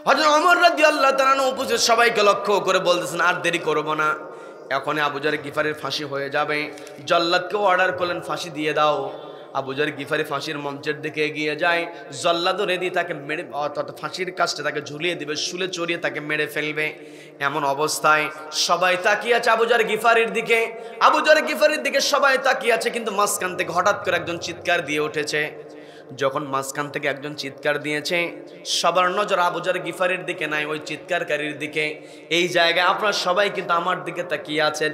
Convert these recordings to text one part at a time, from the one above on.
হযরত ওমর রাদিয়াল্লাহু তাআলা আনহু উপস্থিত সবাইকে লক্ষ্য করে বলতেছেন, আর দেরি করব না, এখনই আবু যর গিফারির ফাঁসি হয়ে যাবে। জল্লাদকে অর্ডার করলেন, ফাঁসি দিয়ে দাও। আবু যর গিফারি ফাঁসির মঞ্চের দিকে এগিয়ে যায়। জল্লাদও রেডি, তাকে মেরে অর্থাৎ ফাঁসির কাজটা তাকে ঝুলিয়ে দিবে, শুলে চড়িয়ে তাকে মেরে ফেলবে। এমন অবস্থায় সবাই তাকিয়ে আছে আবু যর গিফারির দিকে। আবু যর গিফারির দিকে সবাই তাকিয়ে আছে, কিন্তু মাঝখান থেকে হঠাৎ করে একজন চিৎকার দিয়ে উঠেছে। যখন মাঝখান থেকে একজন চিৎকার দিয়েছে, সবার নজর আবু যর গিফারির দিকে নাই, ওই চিৎকারকারীর দিকে। এই জায়গায় আপনারা সবাই কিন্তু আমার দিকে তাকিয়ে আছেন।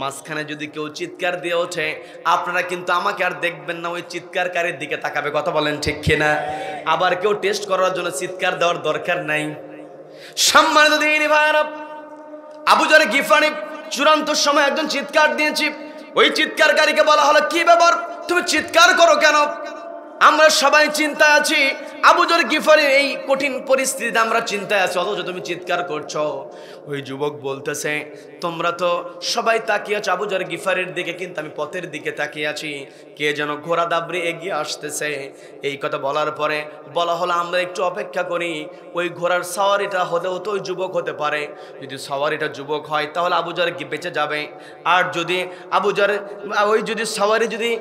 মাঝখানে যদি কেউ চিৎকার দিয়ে ওঠে, আপনারা কিন্তু আমাকে আর দেখবেন না, ওই চিৎকারকারীর দিকে তাকাবে। কথা বলেন ঠিক কিনা? আবার কেউ টেস্ট করার জন্য চিৎকার দেওয়ার দরকার নাই। সম্মানিত দিনী ভাইরা, আবু যর গিফারি চূড়ান্ত সময় একজন চিৎকার দিয়েছি। ওই চিৎকারকারীকে বলা হলো, কি ব্যাপার, তুমি চিৎকার করো কেন? আমরা সবাই চিন্তায় আছি, আবু যর গিফারির এই কঠিন পরিস্থিতিতে আমরা চিন্তায় আছি, অথচ তুমি চিৎকার করছো। ওই যুবক বলতেছে, তোমরা তো সবাই তাকিয়ে আছো আবু যর গিফারির দিকে, কিন্তু আমি পথের দিকে তাকিয়ে আছি, কে যেন ঘোড়া দাবড়ে এগিয়ে আসতেছে। এই কথা বলার পরে বলা হলো, আমরা একটু অপেক্ষা করি, ওই ঘোড়ার সাওয়ারিটা হলেও তো ওই যুবক হতে পারে। যদি সাওয়ারিটা যুবক হয় তাহলে আবু যর বেঁচে যাবে, আর যদি আবু যর ওই যদি সাওয়ারি যদি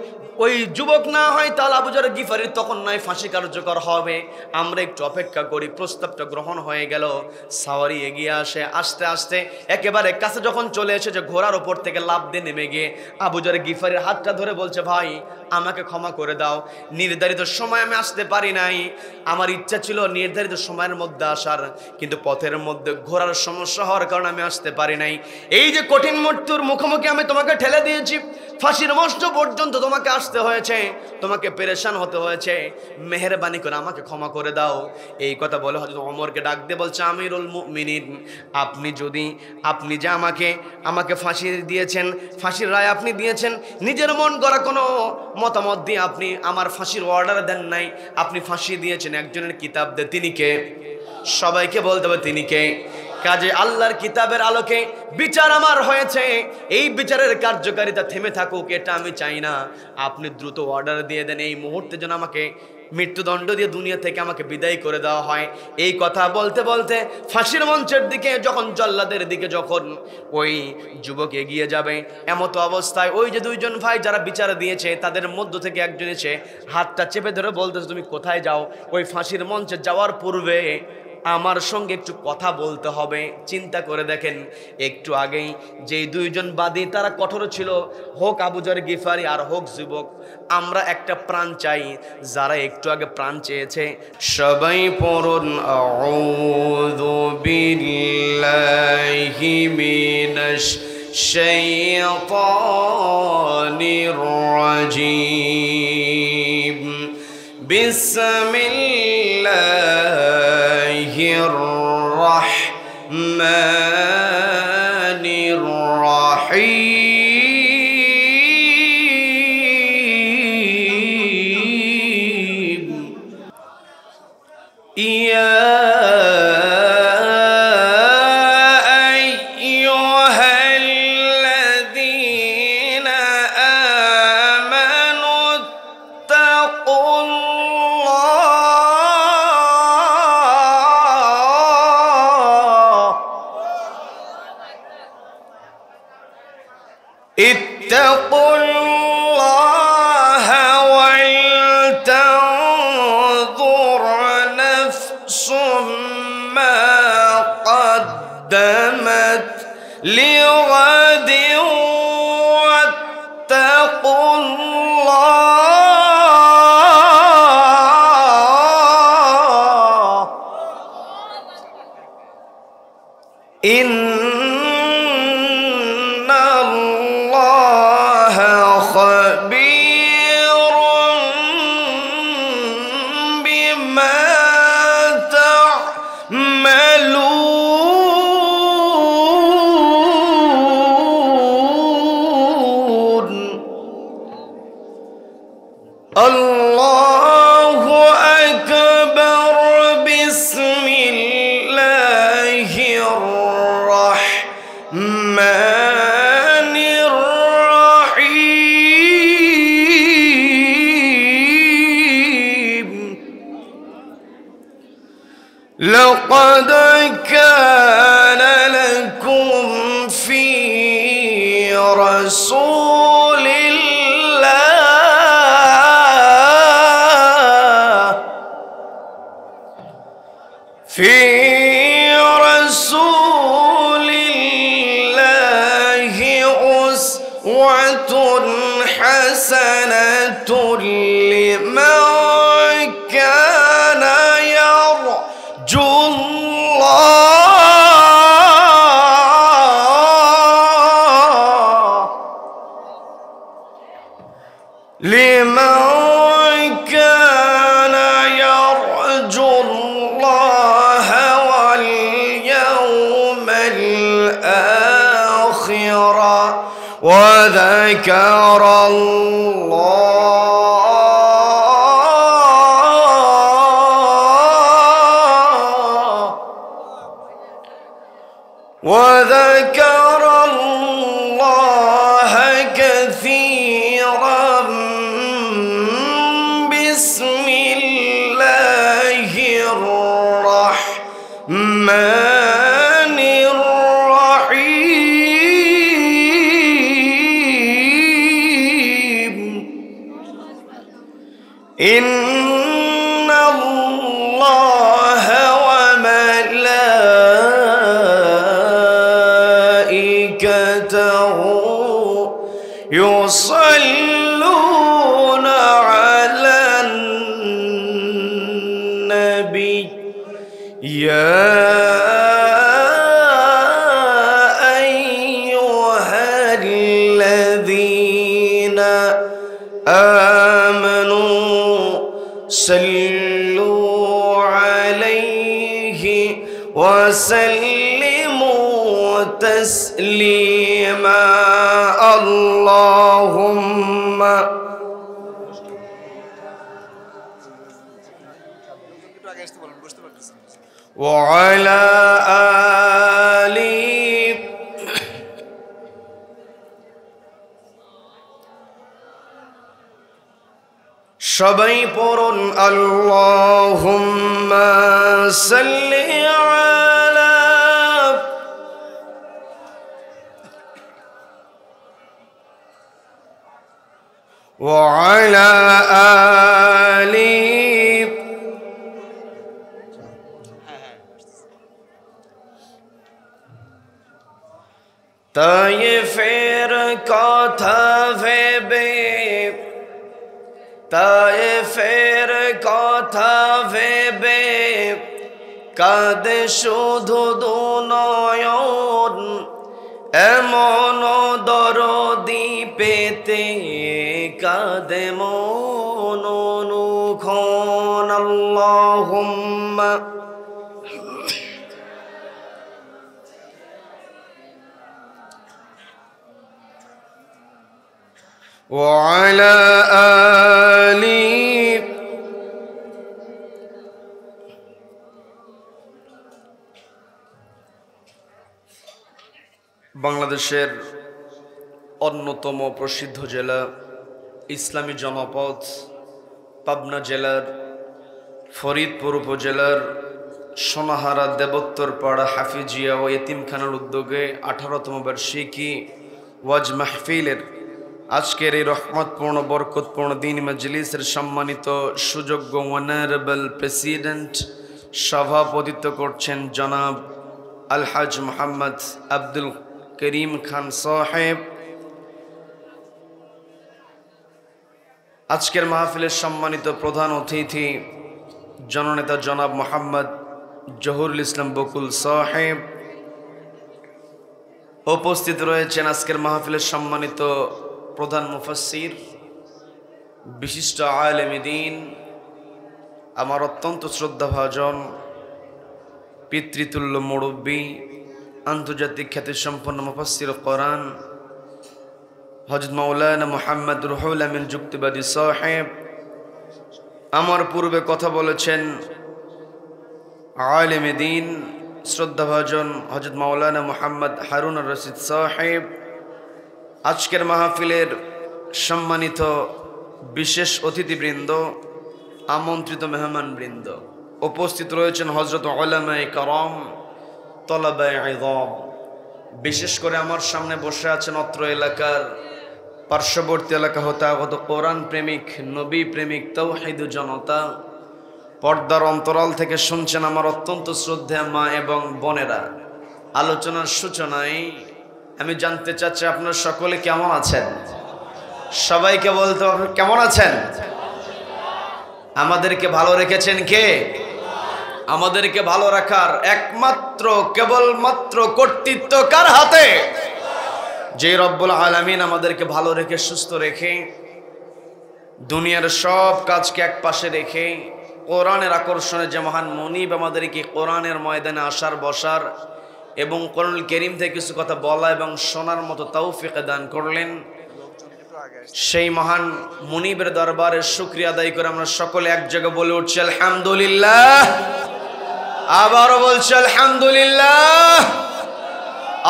ওই যুবক না হয় তাহলে আবু যর গিফারির তখন নয় ফাঁসি কার্যকর হবে। আমরা একটু অপেক্ষা করি। প্রস্তাবটা গ্রহণ হয়ে গেল। সাওয়ারি এগিয়ে আসে, আস্তে আস্তে একেবারে কাছে যখন চলে এসেছে, ঘোড়ার ওপর থেকে লাফ দিয়ে নেমে গিয়ে আবু যর গিফারির হাতটা ধরে বলছে, ভাই আমাকে ক্ষমা করে দাও, নির্ধারিত সময় আমি আসতে পারি নাই। আমার ইচ্ছা ছিল নির্ধারিত সময়ের মধ্যে আসার, কিন্তু পথের মধ্যে ঘোড়ার সমস্যা হওয়ার কারণে আমি আসতে পারি নাই। এই যে কঠিন মৃত্যুর মুখোমুখি আমি তোমাকে ঠেলে দিয়েছি, ফাঁসির মঞ্চ পর্যন্ত তোমাকে আসতে হয়েছে, তোমাকে পেরেশান হতে হয়েছে, মেহেরবানি করে আমাকে ক্ষমা করে দাও। এই কথা বলে হযরত ওমরকে ডাক দিয়ে বলছে, আমিরুল মুমিনিন, আপনি যে আমাকে ফাঁসি দিয়েছেন, ফাঁসির রায় আপনি দিয়েছেন, নিজের মন গড়া কোনো মতামত দিয়ে আপনি আমার ফাঁসির অর্ডার দেন নাই, আপনি ফাঁসি দিয়েছেন একজনের কিতাব দিয়ে। তিনি কে? সবাইকে বলতে হবে তিনি কে। কাজে আল্লাহর কিতাবের আলোকে বিচার আমার হয়েছে, এই বিচারের কার্যকারিতা থেমে থাকুক এটা আমি চাই না। আপনি দ্রুত অর্ডার দিয়ে দেন, এই মুহূর্তে যেন আমাকে মৃত্যুদণ্ড দিয়ে দুনিয়া থেকে আমাকে বিদায় করে দেওয়া হয়। এই কথা বলতে বলতে ফাঁসির মঞ্চের দিকে যখন জল্লাদের দিকে যখন ওই যুবক এগিয়ে যাবে, এমত অবস্থায় ওই যে দুইজন ভাই যারা বিচার দিয়েছে তাদের মধ্য থেকে একজন এসে হাতটা চেপে ধরে বলতেছে, তুমি কোথায় যাও? ওই ফাঁসির মঞ্চে যাওয়ার পূর্বে আমার সঙ্গে একটু কথা বলতে হবে। চিন্তা করে দেখেন, একটু আগেই যেই দুইজন বাদী তারা কঠোর ছিল, হোক আবু যর গিফারি আর হোক যুবক, আমরা একটা প্রাণ চাই। যারা একটু আগে প্রাণ চেয়েছে সবাই পড়ুন, আউযু বিল্লাহি মিনাশ শাইতানির রাজীম, বিসমিল্লাহির রাহমানির রাহিম। ইয়া اتقوا الله ولتنظر نفس ما قدمت لغد واتقوا الله إن الله أكبر بسم الله الرحمن لقد كان لكم في رسول الله أسوة حسنة لمن كان يرجو الله واليوم الآخر وذكر الله كثيرا بسم الله الرحمن الرحيم إن الله وملائكته يصلون على النبي يا أيها الذين آمنوا صلوا عليه وسلموا تسليما اللهم وعلى آله সবাই পড়ুন আল্লাহুম্মা সাল্লি আলা وعلى آله তায়েফের কথা ভেবে তায়েফের কথা ভেবে কাঁদে শুধু দুনয়ন এমন দরদি পেতে কাঁদে মন অনুক্ষণ আল্লাহুম্মা وعلى آله বাংলাদেশের অন্যতম প্রসিদ্ধ জেলা ইসলামী জনপদ পাবনা জেলার ফরিদপুর উপজেলার সোনাহারা দেবোত্তরপাড়া হাফিজিয়া ও এতিমখানার উদ্যোগে 18তম বার্ষিকী ওয়াজ মাহফিলের আজকের এই রহমতপূর্ণ বরকতপূর্ণ দিন মজলিসের সম্মানিত সুযোগ্য অনারেবল প্রেসিডেন্ট সভাপতিত্ব করছেন জনাব আলহাজ মোহাম্মদ আব্দুল করিম খান সাহেব। আজকের মাহফিলের সম্মানিত প্রধান অতিথি জননেতা জনাব মোহাম্মদ জহুরুল ইসলাম বকুল সাহেব। উপস্থিত রয়েছেন আজকের মাহফিলের সম্মানিত প্রধান মুফাসসির বিশিষ্ট আলেমে দ্বীন আমার অত্যন্ত শ্রদ্ধাভাজন পিতৃতুল্য মুরব্বী আন্তর্জাতিক খ্যাতিসম্পন্ন মুফাসসির কোরআন হযরত মাওলানা মুহাম্মদ রুহুল আমিন যুক্তিবাদী সাহেব। আমার পূর্বে কথা বলেছেন আলেমে দ্বীন শ্রদ্ধাভাজন হযরত মাওলানা মুহাম্মদ হারুন আর রশিদ সাহেব। আজকের মাহফিলের সম্মানিত বিশেষ অতিথিবৃন্দ, আমন্ত্রিত মেহমানবৃন্দ, উপস্থিত রয়েছেন হযরত উলামায়ে কেরাম, তলাবায়ে ইলম। বিশেষ করে আমার সামনে বসে আছেন অত্র এলাকার পার্শ্ববর্তী এলাকা হতে আগত কোরআন প্রেমিক, নবী প্রেমিক, তাওহীদ জনতা। পর্দার অন্তরাল থেকে শুনছেন আমার অত্যন্ত শ্রদ্ধেয় মা এবং বোনেরা। আলোচনার সূচনায় আমি জানতে চাচ্ছি আপনারা সকলে কেমন আছেন? সবাইকে বলতে হবে কেমন আছেন? আমাদেরকে ভালো রেখেছেন কে? আমাদেরকে ভালো রাখার একমাত্র কেবলমাত্র কর্তৃত্ব কার হাতে? যে রব্বুল আলামিন আমাদেরকে ভালো রেখে সুস্থ রেখে দুনিয়ার সব কাজকে এক পাশে রেখে কোরআনের আকর্ষণে যে মহান মনিব আমাদেরকে কোরআনের ময়দানে আসার বসার এবং কোরআনুল কারীম থেকে কিছু কথা বলা এবং শোনার মতো তৌফিক দান করলেন, সেই মহান মুনিবের দরবারে শুকরিয়া আদায় করে আমরা সকলে এক জায়গায় বলে উঠছি আলহামদুলিল্লাহ। আবারও বলছি আলহামদুলিল্লাহ।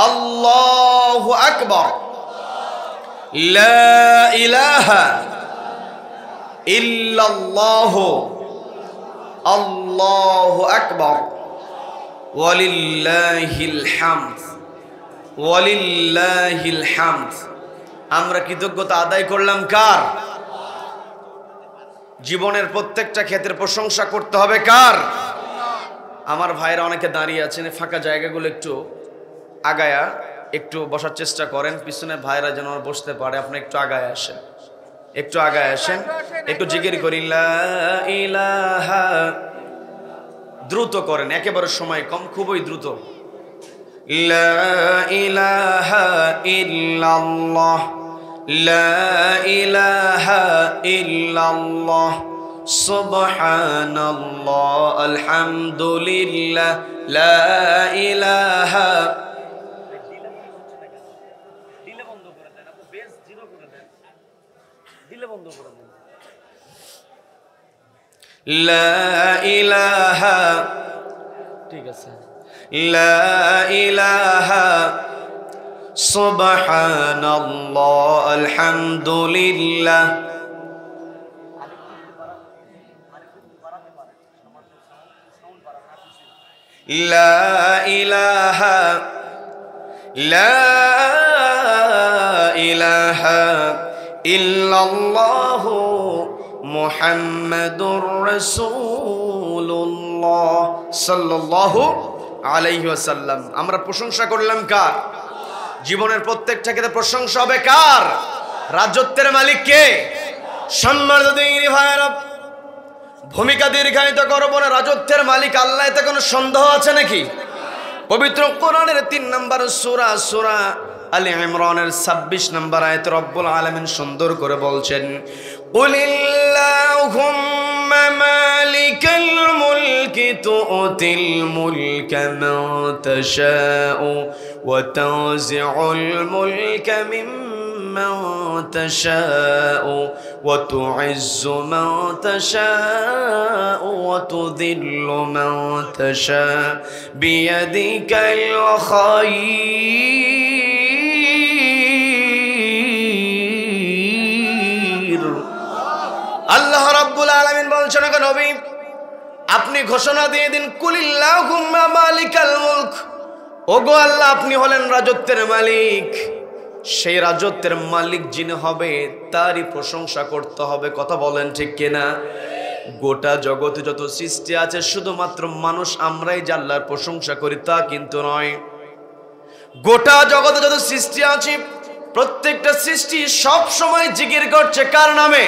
আল্লাহু আকবার। লা ইলাহা ইল্লাল্লাহ। আল্লাহু আকবার। ওয়ালিল্লাহিল হামদ। ওয়ালিল্লাহিল হামদ। আমরা কৃতজ্ঞতা আদায় করলাম কার? জীবনের প্রত্যেকটা ক্ষেত্রে প্রশংসা করতে হবে কার? আমার ভাইরা অনেকে দাঁড়িয়ে আছেন, ফাঁকা জায়গাগুলো একটু আগায়া একটু বসার চেষ্টা করেন, পিছনে ভাইরা যেন বসতে পারে। আপনি একটু আগায় আসেন, একটু আগায় আসেন, একটু জিকির করি লা ইলাহা। দ্রুত করেন, একেবারে সময় কম, খুবই দ্রুত। লা ইলাহা ইল্লাল্লাহ। লা ইলাহা ইল্লাল্লাহ। সুবহানাল্লাহ। আলহামদুলিল্লাহ। লা ইলাহা। দিলে বন্ধ করে দেন, আপনি বেস জিরো করে দেন, দিলে বন্ধ করে দেন। লা ইলাহা। ঠিক আছে। লা ইলাহা। সুবহানাল্লাহ। আলহামদুলিল্লাহ। লা ইলাহা। লা ইলাহা ইল্লাল্লাহ মুহাম্মাদুর রাসূলুল্লাহ সাল্লাল্লাহু আলাইহি ওয়াসাল্লাম। আমরা প্রশংসা করলাম কার? জীবনের প্রত্যেকটা ক্ষেত্রে প্রশংসা হবে কার? রাজত্বের মালিক কে? সম্মানিত দিনী ভাইরা, ভূমিকা দীর্ঘায়িত করব না। রাজত্বের মালিক আল্লাহ, এতে কোনো সন্দেহ আছে নাকি? পবিত্র কোরআনের 3 নম্বর সূরা, সূরা আলে ইমরানের 26 নম্বর আয়াতে রব্বুল আলামিন সুন্দর করে বলছেন, কুলিল্লাহুম্মা মালিকাল মুলকি তু'তিল মুলকা মান তাশাউ ওয়া তানজি'ুল মুলকা মিম্মান তাশাউ ওয়া তু'ইজ্জু মান তাশাউ ওয়া তুযিল্লু মান তাশাউ বিয়াদিকাল খায়র। আল্লাহ রাব্বুল আলামিন বলছেন, ওগো নবী, আপনি ঘোষণা দিয়ে দিন, কুলিল্লাহুম্মা মালিকাল মুলক। ওগো আল্লাহ, আপনি হলেন রাজত্বের মালিক। সেই রাজত্বের মালিক যিনি হবে তারই প্রশংসা করতে হবে। কথা বলেন ঠিক কিনা? গোটা জগতে যত সৃষ্টি আছে শুধুমাত্র মানুষ আমরাই যে আল্লাহর প্রশংসা করি তা কিন্তু নয়। গোটা জগতে যত সৃষ্টি আছে প্রত্যেকটা সৃষ্টি সব সময় জিকির করছে কার নামে?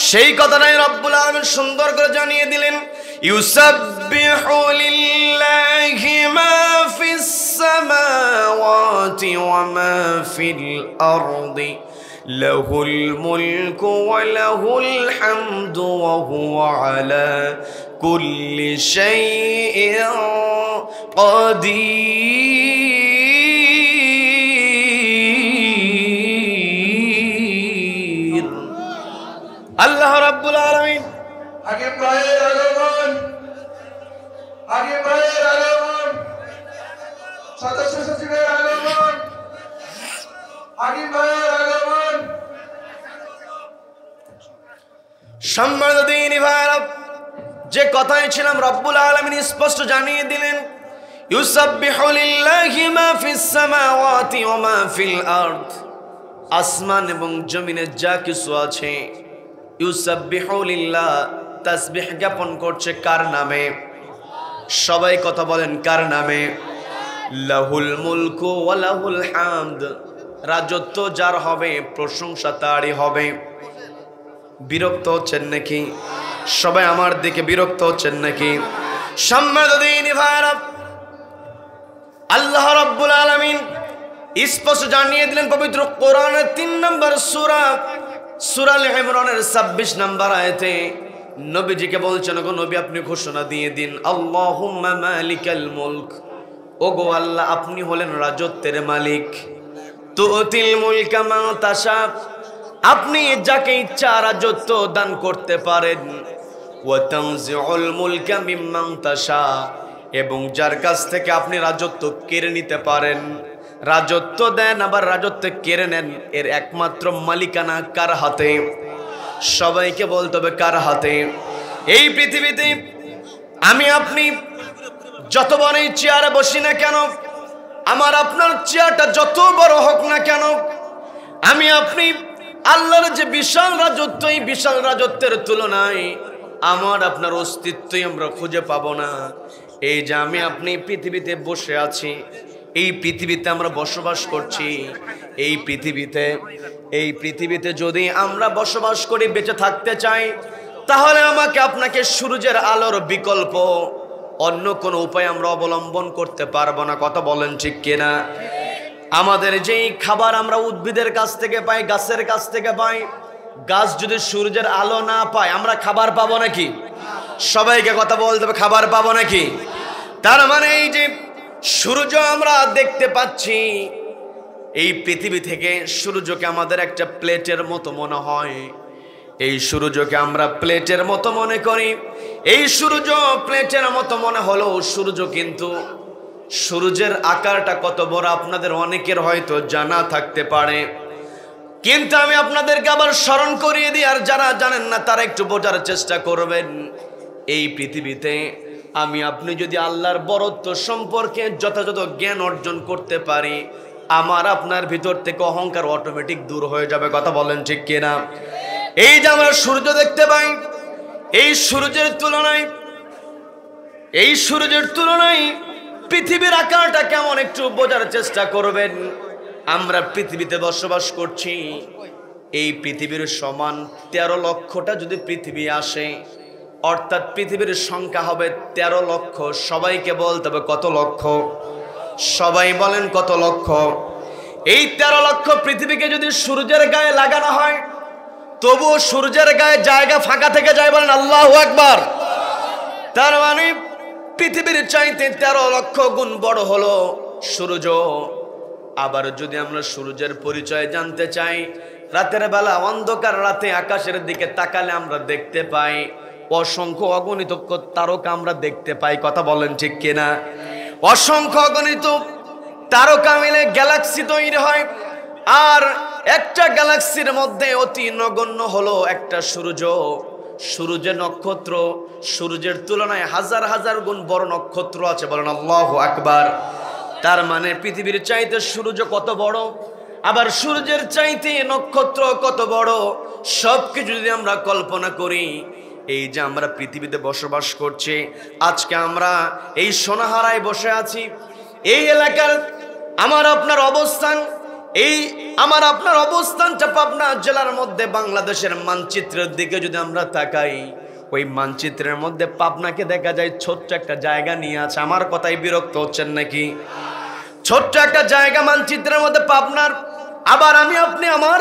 সেই কথাটাই রব্বুল আলামিন সুন্দর করে জানিয়ে দিলেন, ইউসাব্বিহু লিল্লাহি মা ফিস সামাওয়াতি ওয়া মা ফিল আরদি লাহুল মুলকু ওয়া লাহুল হামদু ওয়া হুয়া আলা কুল্লি শাইইন কাদির। আল্লাহ রাব্বুল আলামিন হাকিম ভাইয়ের আগমন, হাকিম ভাইয়ের আগমন, সদস্য সচিবের আগমন, হাকিম ভাইয়ের আগমন। সম্মানিত দিনী ভাইরা, যে কথাই ছিলাম রব্বুল আলামিন স্পষ্ট জানিয়ে দিলেন, ইউসাব্বিহু লিল্লাহি মা ফিস সামাওয়াতি ওয়া মা ফিল আরদ, আসমান এবং জমিনে যা কিছু আছে ইউসাব্বিহু লিল্লাহ, তাসবিহ জ্ঞাপন করছে কার নামে? সবাই কথা বলেন কার নামে? লাহুল মুলকু ওয়া লাহুল হামদ, রাজত্ব যার হবে, প্রশংসা তারই হবে। বিরক্ত হচ্ছেন নাকি? সবাই আমার দিকে বিরক্ত হচ্ছেন নাকি? সম্মানিত দিনী ভাইরা, আল্লাহ রাব্বুল আলামিন স্পষ্ট জানিয়ে দিলেন পবিত্র কোরআনের 3 নম্বর সূরা সূরা আল ইমরানের 26 নম্বর আয়াতে নবীজিকে বলছেন, গো নবী আপনি ঘোষণা দিয়ে দিন, আল্লাহুম্মা মালিকাল মুলক, ওগো আল্লাহ আপনি হলেন রাজত্বের মালিক। তুতিল মুলকা মা তাশা, আপনি যাকে ইচ্ছা রাজত্ব দান করতে পারেন। ওয়া তানজিউল মুলকা মিম্মান তাশা, এবং যার কাছ থেকে আপনি রাজত্ব কেড়ে নিতে পারেন। রাজত্ব দেন আবার রাজত্ব কেড়ে নেন, এর একমাত্র মালিকানা কার হাতে? সবাইকে বলতে হবে কার হাতে? এই পৃথিবীতে আমি আপনি যত বড়ই চেয়ারে বসি না কেন, আমার আপনার চেয়ারটা যত বড় হোক না কেন, আমি আপনি আল্লাহর যে বিশাল রাজত্ব, এই বিশাল রাজত্বের তুলনায় আমার আপনার অস্তিত্বই আমরা খুঁজে পাবো না। এই যে আমি আপনি পৃথিবীতে বসে আছি, এই পৃথিবীতে আমরা বসবাস করছি, এই পৃথিবীতে যদি আমরা বসবাস করি, বেঁচে থাকতে চাই, তাহলে আমাকে আপনাকে সূর্যের আলোর বিকল্প অন্য কোনো উপায় আমরা অবলম্বন করতে পারবো না। কথা বলেন ঠিক কিনা? আমাদের যেই খাবার আমরা উদ্ভিদের কাছ থেকে পাই, গাছের কাছ থেকে পাই, গাছ যদি সূর্যের আলো না পায় আমরা খাবার পাবো নাকি? সবাইকে কথা বলতে হবে, খাবার পাবো নাকি? তার মানে এই যে সূর্য আমরা দেখতে পাচ্ছি, এই পৃথিবী থেকে সূর্যকে আমাদের একটা প্লেটের মতো মনে হয়। এই সূর্যকে আমরা প্লেটের মতো মনে করি। এই সূর্য প্লেটের মতো মনে হলো, সূর্য কিন্তু সূর্যের আকারটা কত বড় আপনাদের অনেকের হয়তো জানা থাকতে পারে, কিন্তু আমি আপনাদেরকে আবার স্মরণ করিয়ে দিই, আর যারা জানেন না তারা একটু বোঝার চেষ্টা করবেন। এই পৃথিবীতে আমি আপনি যদি আল্লাহর বরত্ব সম্পর্কে যথাযথ জ্ঞান অর্জন করতে পারি, আমার আপনার ভিতর থেকে অহংকার অটোমেটিক দূর হয়ে যাবে। কথা বলেন ঠিক কিনা? এই যে আমরা সূর্য দেখতে পাই, এই সূর্যের তুলনায় পৃথিবীর আকারটা কেমন একটু বোঝার চেষ্টা করবেন। আমরা পৃথিবীতে বসবাস করছি, এই পৃথিবীর সমান 13 লক্ষটা যদি পৃথিবী আসে, অর্থাৎ পৃথিবীর সংখ্যা হবে 13 লক্ষ। সবাইকে বলতে হবে কত লক্ষ? সবাই বলেন কত লক্ষ? এই 13 লক্ষ পৃথিবীকে যদি সূর্যের গায়ে লাগানো হয়, তবুও সূর্যের গায়ে জায়গা ফাঁকা থেকে যায়। বলেন আল্লাহু আকবার। তার মানে পৃথিবীর চাইতে 13 লক্ষ গুণ বড় হলো সূর্য। আবার যদি আমরা সূর্যের পরিচয় জানতে চাই, রাতের বেলা অন্ধকার রাতে আকাশের দিকে তাকালে আমরা দেখতে পাই অসংখ্য অগণিত তারকা আমরা দেখতে পাই। কথা বলেন ঠিক কিনা? অসংখ্য অগণিত তারকা মিলে গ্যালাক্সি তৈরি হয়, আর একটা গ্যালাক্সির মধ্যে অতি নগণ্য হলো একটা সূর্য। সূর্যের নক্ষত্র, সূর্যের তুলনায় হাজার হাজার গুণ বড় নক্ষত্র আছে। বলেন আল্লাহু আকবার। তার মানে পৃথিবীর চাইতে সূর্য কত বড়, আবার সূর্যের চাইতে নক্ষত্র কত বড়, সবকিছু যদি আমরা কল্পনা করি, এই যে আমরা পৃথিবীতে বসবাস করছি, আজকে আমরা এই সোনাহারায় বসে আছি, এই এলাকার আমার আপনার অবস্থান, এই আমার আপনার অবস্থানটা পাবনা জেলার মধ্যে বাংলাদেশের মানচিত্রের দিকে যদি আমরা তাকাই, ওই মানচিত্রের মধ্যে পাবনাকে দেখা যায় ছোট্ট একটা জায়গা নিয়ে আছে। আমার কথাই বিরক্ত হচ্ছেন নাকি? ছোট্ট একটা জায়গা মানচিত্রের মধ্যে পাবনার। আবার আমি আপনি আমার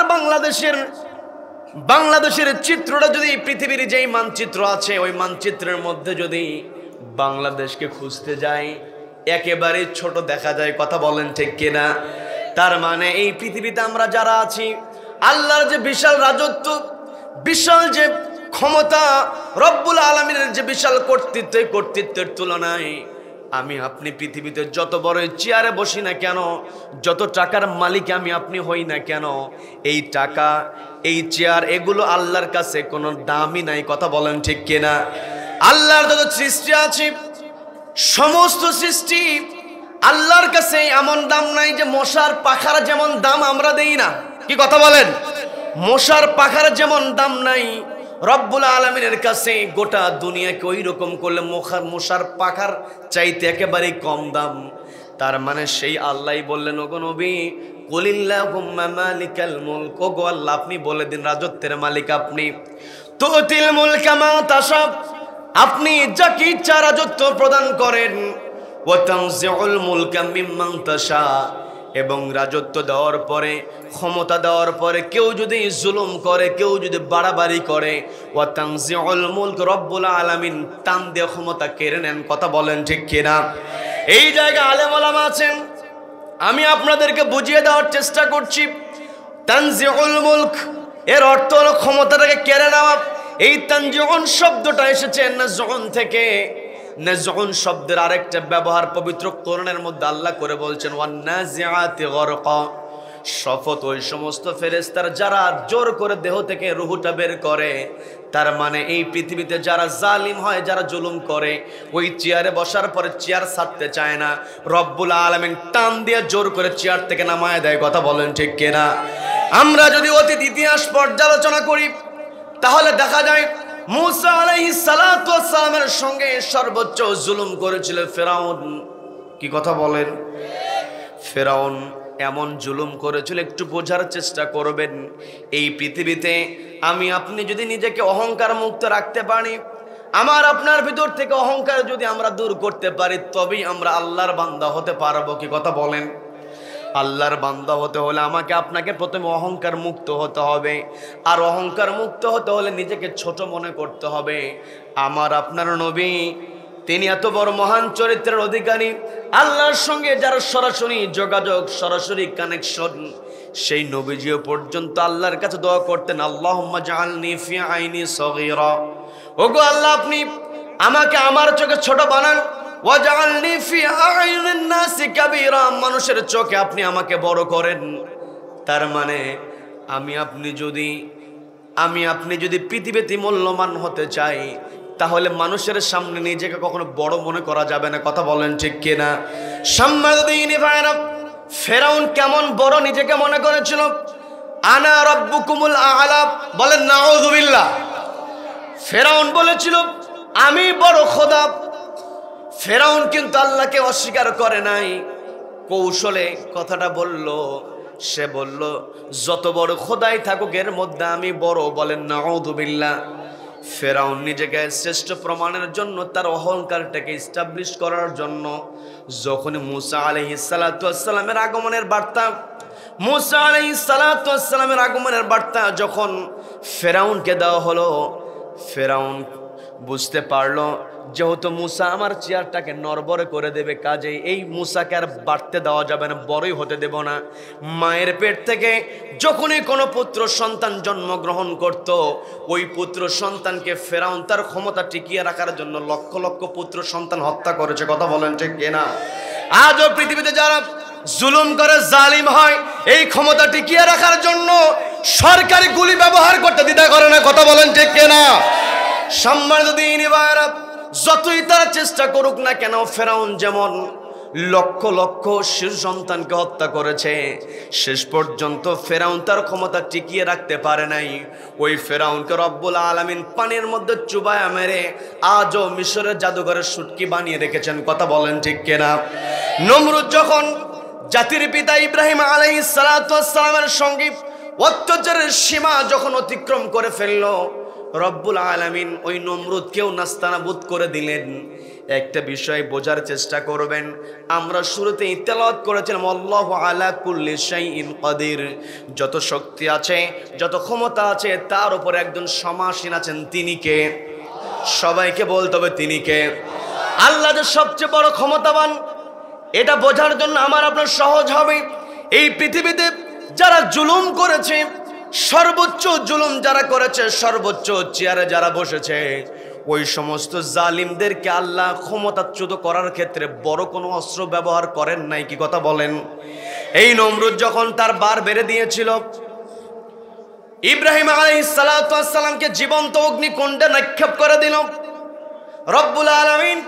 বাংলাদেশের চিত্রটা যদি পৃথিবীর যেই মানচিত্র আছে, ওই মানচিত্রের মধ্যে যদি বাংলাদেশকে খুঁজতে যাই, একেবারে ছোট দেখা যায়। কথা বলেন ঠিক কিনা? তার মানে এই পৃথিবীতে আমরা যারা আছি, আল্লাহর যে বিশাল রাজত্ব, বিশাল যে ক্ষমতা, রব্বুল আলামিনের যে বিশাল কর্তৃত্বের তুলনায় আমি আপনি পৃথিবীতে যত বড় চেয়ারে বসি না কেন, যত টাকার মালিক আমি আপনি হই না কেন, এই টাকা, এই চেয়ার, এগুলো আল্লাহর কাছে কোনো দামই নাই। কথা বলেন ঠিক কিনা? আল্লাহর যত সৃষ্টি আছে সমস্ত সৃষ্টি আল্লাহর কাছে এমন দাম নাই যে মশার পাখার যেমন দাম আমরা দেই না। কি কথা বলেন? মশার পাখার যেমন দাম নাই, রব্বুল আলামিনের কাছে গোটা দুনিয়াকে ওই রকম করলে মশার পাখার চাইতে একেবারেই কম দাম। তার মানে সেই আল্লাহই বললেন, ওগো নবী, কুলিল্লাহুম্মা মালিকাল মুলক, ওগো আল্লাহ আপনি বলে দিন রাজত্বের মালিক আপনি। তুতিল মুলকা মা তাশা, আপনি যাকে ইচ্ছা রাজত্ব প্রদান করেন। ওয়া তানজিউল মুলকা মিম্মান তাশা, এবং রাজত্ব দেওয়ার পরে, ক্ষমতা দেওয়ার পরে কেউ যদি জুলুম করে, কেউ যদি বাড়াবাড়ি করে, ওয়া তানজিউল মুলক, রব্বুল আলামিন টান দিয়ে ক্ষমতা কেড়ে নেন। কথা বলেন ঠিক কিনা? এই জায়গায় আলেম ওলামা আছেন, আমি আপনাদেরকে বুঝিয়ে দেওয়ার চেষ্টা করছি। তানজিউল মুলক এর অর্থ হলো ক্ষমতাটাকে কেড়ে নেওয়া। এই তানজিউন শব্দটা এসেছে নাজউন থেকে। নাজউন শব্দের আরেকটা ব্যবহার পবিত্র কোরআনের মধ্যে আল্লাহ করে বলছেন, ওয়ান নাজিআতি গরকা, শপথ ওই সমস্ত ফেরেশতার যারা জোর করে দেহ থেকে রুহটা বের করে। তার মানে এই পৃথিবীতে যারা জালিম হয়, যারা জুলুম করে, ওই চেয়ারে বসার পরে চেয়ার ছাড়তে চায় না, রব্বুল আলামিন টান দিয়ে জোর করে চেয়ার থেকে নামায় দেয়। কথা বলেন ঠিক কিনা? আমরা যদি অতীত ইতিহাস পর্যালোচনা করি তাহলে দেখা যায় মুসা আলাইহিস সালাতু ওয়াস সালামের সঙ্গে সর্বোচ্চ জুলুম করেছিল ফেরাউন। কি কথা বলেন? ফেরাউন এমন জুলুম করেছিল, একটু বোঝার চেষ্টা করবেন। এই পৃথিবীতে আমি আপনি যদি নিজেকে অহংকার মুক্ত রাখতে পারি, আমার আপনার ভিতর থেকে অহংকার যদি আমরা দূর করতে পারি, তবেই আমরা আল্লাহর বান্দা হতে পারবো। কি কথা বলেন? আল্লাহর বান্দা হতে হলে আমাকে আপনাকে প্রথমে অহংকার মুক্ত হতে হবে। আর অহংকার মুক্ত হতে হলে নিজেকে ছোট মনে করতে হবে। আমার আপনার নবী, তিনি এত বড় মহান চরিত্রের অধিকারী, আল্লাহর সঙ্গে যার সরাসরি যোগাযোগ, সরাসরি কানেকশন, সেই নবীজিও পর্যন্ত আল্লাহর কাছে দোয়া করতেন, আল্লাহুম্মা জাআলনি ফি আইনি সগীরা, ওগো আল্লাহ আপনি আমাকে আমার চোখে ছোট বানান, ওয়াজআলনি ফি আইনিন নাসি কাবীরা, মানুষের চোখে আপনি আমাকে বড় করেন। তার মানে আমি আপনি যদি পৃথিবীতে মূল্যবান হতে চাই, তাহলে মানুষের সামনে নিজেকে কখনো বড় মনে করা যাবে না। কথা বলেন ঠিক কিনা? সম্মানিত ভাইরা, ফেরাউন কেমন বড় নিজেকে মনে করেছিল? আনা রাব্বুকুমুল আ'লা, বলেন নাউযুবিল্লাহ। ফেরাউন বলেছিল আমি বড় খোদা। ফেরাউন কিন্তু আল্লাহকে অস্বীকার করে নাই, কৌশলে কথাটা বলল। সে বলল যত বড় খোদাই থাকুক এর মধ্যে আমি বড়। বলেন নাউযুবিল্লাহ। ফেরাউন নিজেকে শ্রেষ্ঠ প্রমাণের জন্য, তার অহংকারটাকে এস্টাবলিশ করার জন্য, যখন মুসা আলাইহিস সালাতু ওয়াস সালামের আগমনের বার্তা যখন ফেরাউনকে দেওয়া হলো, ফেরাউন বুঝতে পারলো যেহেতু মুসা আমার চেয়ারটাকে নড়বড়ে করে দেবে, কাজে এই মুসাকে আর বাড়তে দেওয়া যাবে না, বড়ই হতে দেব না। মায়ের পেট থেকে যখনই কোনো পুত্র সন্তান জন্মগ্রহণ করত, ওই পুত্র সন্তানকে ফেরাউন তার ক্ষমতা টিকিয়ে রাখার জন্য লক্ষ লক্ষ পুত্র সন্তান হত্যা করেছে। কথা বলেন ঠিক কিনা? আজও পৃথিবীতে যারা জুলুম করে, জালিম হয়, এই ক্ষমতা টিকিয়ে রাখার জন্য সরকারি গুলি ব্যবহার করতে দ্বিধা করে না। কথা বলেন ঠিক কিনা? সম্মানিত দ্বীনি ভাইরা, যতই তারা চেষ্টা করুক না কেন, ফেরাউন যেমন লক্ষ লক্ষ শিশু সন্তানকে হত্যা করেছে, শেষ পর্যন্ত ফেরাউন তার ক্ষমতা টিকিয়ে রাখতে পারে নাই। ওই ফেরাউনকে রব্বুল আলামিন পানির মধ্যে চুবায়া মেরে আজও মিশরের জাদুঘরের শুটকি বানিয়ে রেখেছেন। কথা বলেন ঠিক কিনা? নমরুদ যখন জাতির পিতা ইব্রাহিম আলাইহিস সালাতু ওয়াস সালামের সঙ্গে অত্যাচারের সীমা যখন অতিক্রম করে ফেলল, রব্বুল আলামিন ওই নমরুদকেও নাস্তানাবুদ করে দিলেন। একটা বিষয় বোঝার চেষ্টা করবেন, আমরা শুরুতেই তেলাওয়াত করেছিলাম আল্লাহু আলা কুল্লি শাইইন কাদির, যত শক্তি আছে, যত ক্ষমতা আছে, তার উপর একজন সমাসীন আছেন। তিনি কে? সবাইকে বলতে হবে তিনি কে? আল্লাহ যে সবচেয়ে বড় ক্ষমতাবান, এটা বোঝার জন্য আমার আপনার সহজ হবে। এই পৃথিবীতে যারা জুলুম করেছে, সর্বোচ্চ জুলুম যারা করেছে, সর্বোচ্চ চেয়ারে যারা বসেছে, ওই সমস্ত জালিমদেরকে আল্লাহ ক্ষমতাচ্যুত করার ক্ষেত্রে বড় কোনো অস্ত্র ব্যবহার করেন নাই। কি কথা বলেন? এই নমরুদ যখন তার বার বেড়ে দিয়েছিল, ইব্রাহিম আলাইহিস সালাতু ওয়াস সালামকে জীবন্ত অগ্নিকুণ্ডে নিক্ষেপ করে দিল। রব্বুল আলামিন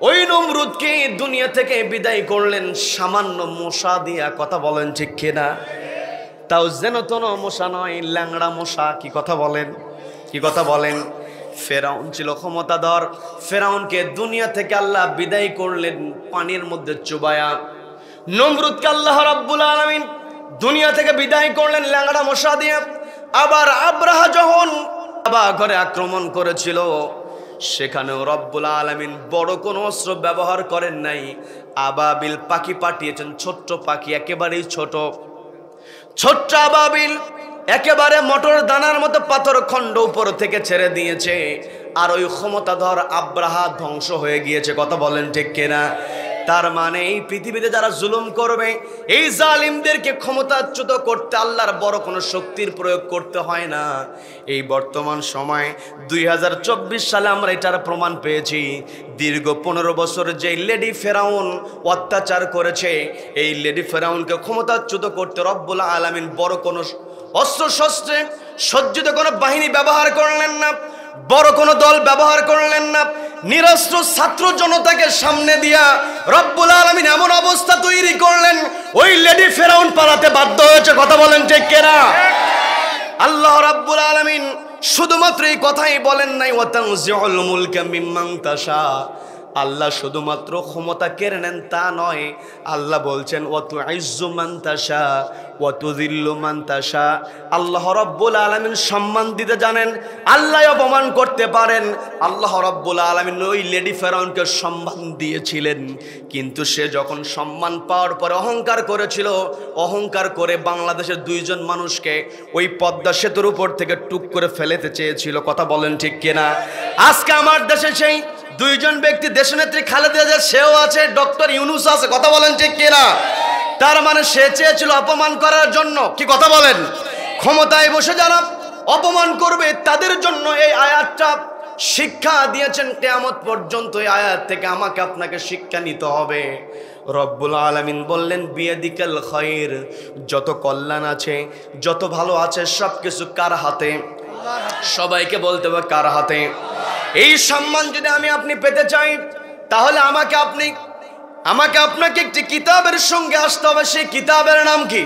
ওই নমরুদকে দুনিয়া থেকে বিদায় করলেন সামান্য মশা দিয়া। কথা বলেন ঠিক কিনা? তাও যেন তেন মশা নয়, ল্যাংড়া মশা। কি কথা বলেন, কি কথা বলেন? ফেরাউন ছিল ক্ষমতাধর, ফেরাউনকে দুনিয়া থেকে আল্লাহ বিদায় করলেন পানির মধ্যে চুবায়া। নমরুদকে আল্লাহ রাব্বুল আলামিন দুনিয়া থেকে বিদায় করলেন ল্যাংড়া মশা দিয়ে। আবার আব্রাহা যখন কাবা ঘরে আক্রমণ করেছিল, সেখানেও রব্বুল আলামিন বড় কোনো অস্ত্র ব্যবহার করেন নাই। আবাবিল পাখি পাঠিয়েছেন, ছোট্ট পাখি, একেবারেই ছোট ছোট্ট আবাবিল, একেবারে মটর দানার মতো পাথর খণ্ড উপর থেকে ছেড়ে দিয়েছে। আর ওই ক্ষমতাধর আব্রাহা ধ্বংস হয়ে গিয়েছে। কথা বলেন ঠিক কিনা? তার মানে এই পৃথিবীতে যারা জুলুম করবে, এই জালিমদেরকে ক্ষমতাচ্যুত করতে আল্লাহর বড় কোনো শক্তির প্রয়োগ করতে হয় না। এই বর্তমান সময় 2024 সালে আমরা এটার প্রমাণ পেয়েছি। দীর্ঘ 15 বছর যে লেডি ফেরাউন অত্যাচার করেছে, এই লেডি ফেরাউনকে ক্ষমতাচ্যুত করতে রব্বুল আলামিন বড় কোনো অস্ত্র শস্ত্রে সজ্জিত কোনো বাহিনী ব্যবহার করলেন না, বড় কোনো দল ব্যবহার করলেন না। নিরস্ত্র ছাত্র জনতাকে সামনে দিয়া রব্বুল আলামিন এমন অবস্থা তৈরি করলেন, ওই লেডি ফেরাউন পালাতে বাধ্য হয়েছে। কথা বলেন ঠিক কিনা? আল্লাহ রাব্বুল আলামিন শুধুমাত্র এই কথাই বলেন নাই, ওয়া তানজিউল মুলকা মিম্মান তাশা। আল্লাহ শুধুমাত্র ক্ষমতা কেড়ে নেন তা নয়, আল্লাহ বলছেন ওয়া তুইজ্জু মান তাশা ওয়া তুযিল্লু মান তাশা। আল্লাহ রাব্বুল আলামিন সম্মান দিতে জানেন, আল্লাহ অপমান করতে পারেন। আল্লাহ রাব্বুল আলামিন ওই লেডি ফেরাউনকে সম্মান দিয়েছিলেন, কিন্তু সে যখন সম্মান পাওয়ার পরে অহংকার করেছিল, অহংকার করে বাংলাদেশের 2 জন মানুষকে ওই পদ্মা সেতুর উপর থেকে টুক করে ফেলেতে চেয়েছিল। কথা বলেন ঠিক কিনা? আজকে আমার দেশে সেই 2 জন ব্যক্তি, দেশনেত্রী খালেদা জিয়া সেও আছে, ডক্টর ইউনূস আছে। কথা বলেন ঠিক কিনা? তার মানে সে চেয়েছিল অপমান করার জন্য। কি কথা বলেন? ক্ষমতায় বসে যারা অপমান করবে তাদের জন্য এই আয়াতটা শিক্ষা দিয়েছেন কিয়ামত পর্যন্ত। এই আয়াত থেকে আমাকে আপনাকে শিক্ষা নিতে হবে। রব্বুল আলামিন বললেন বিয়াদিকাল খায়র, যত কল্যাণ আছে, যত ভালো আছে সবকিছু কার হাতে? সবাইকে বলতে হবে কার হাতে? এই সম্মান যদি আমি আপনি পেতে চাই, তাহলে আমাকে আপনাকে একটি কিতাবের সঙ্গে আসতে হবে। সেই কিতাবের নাম কি?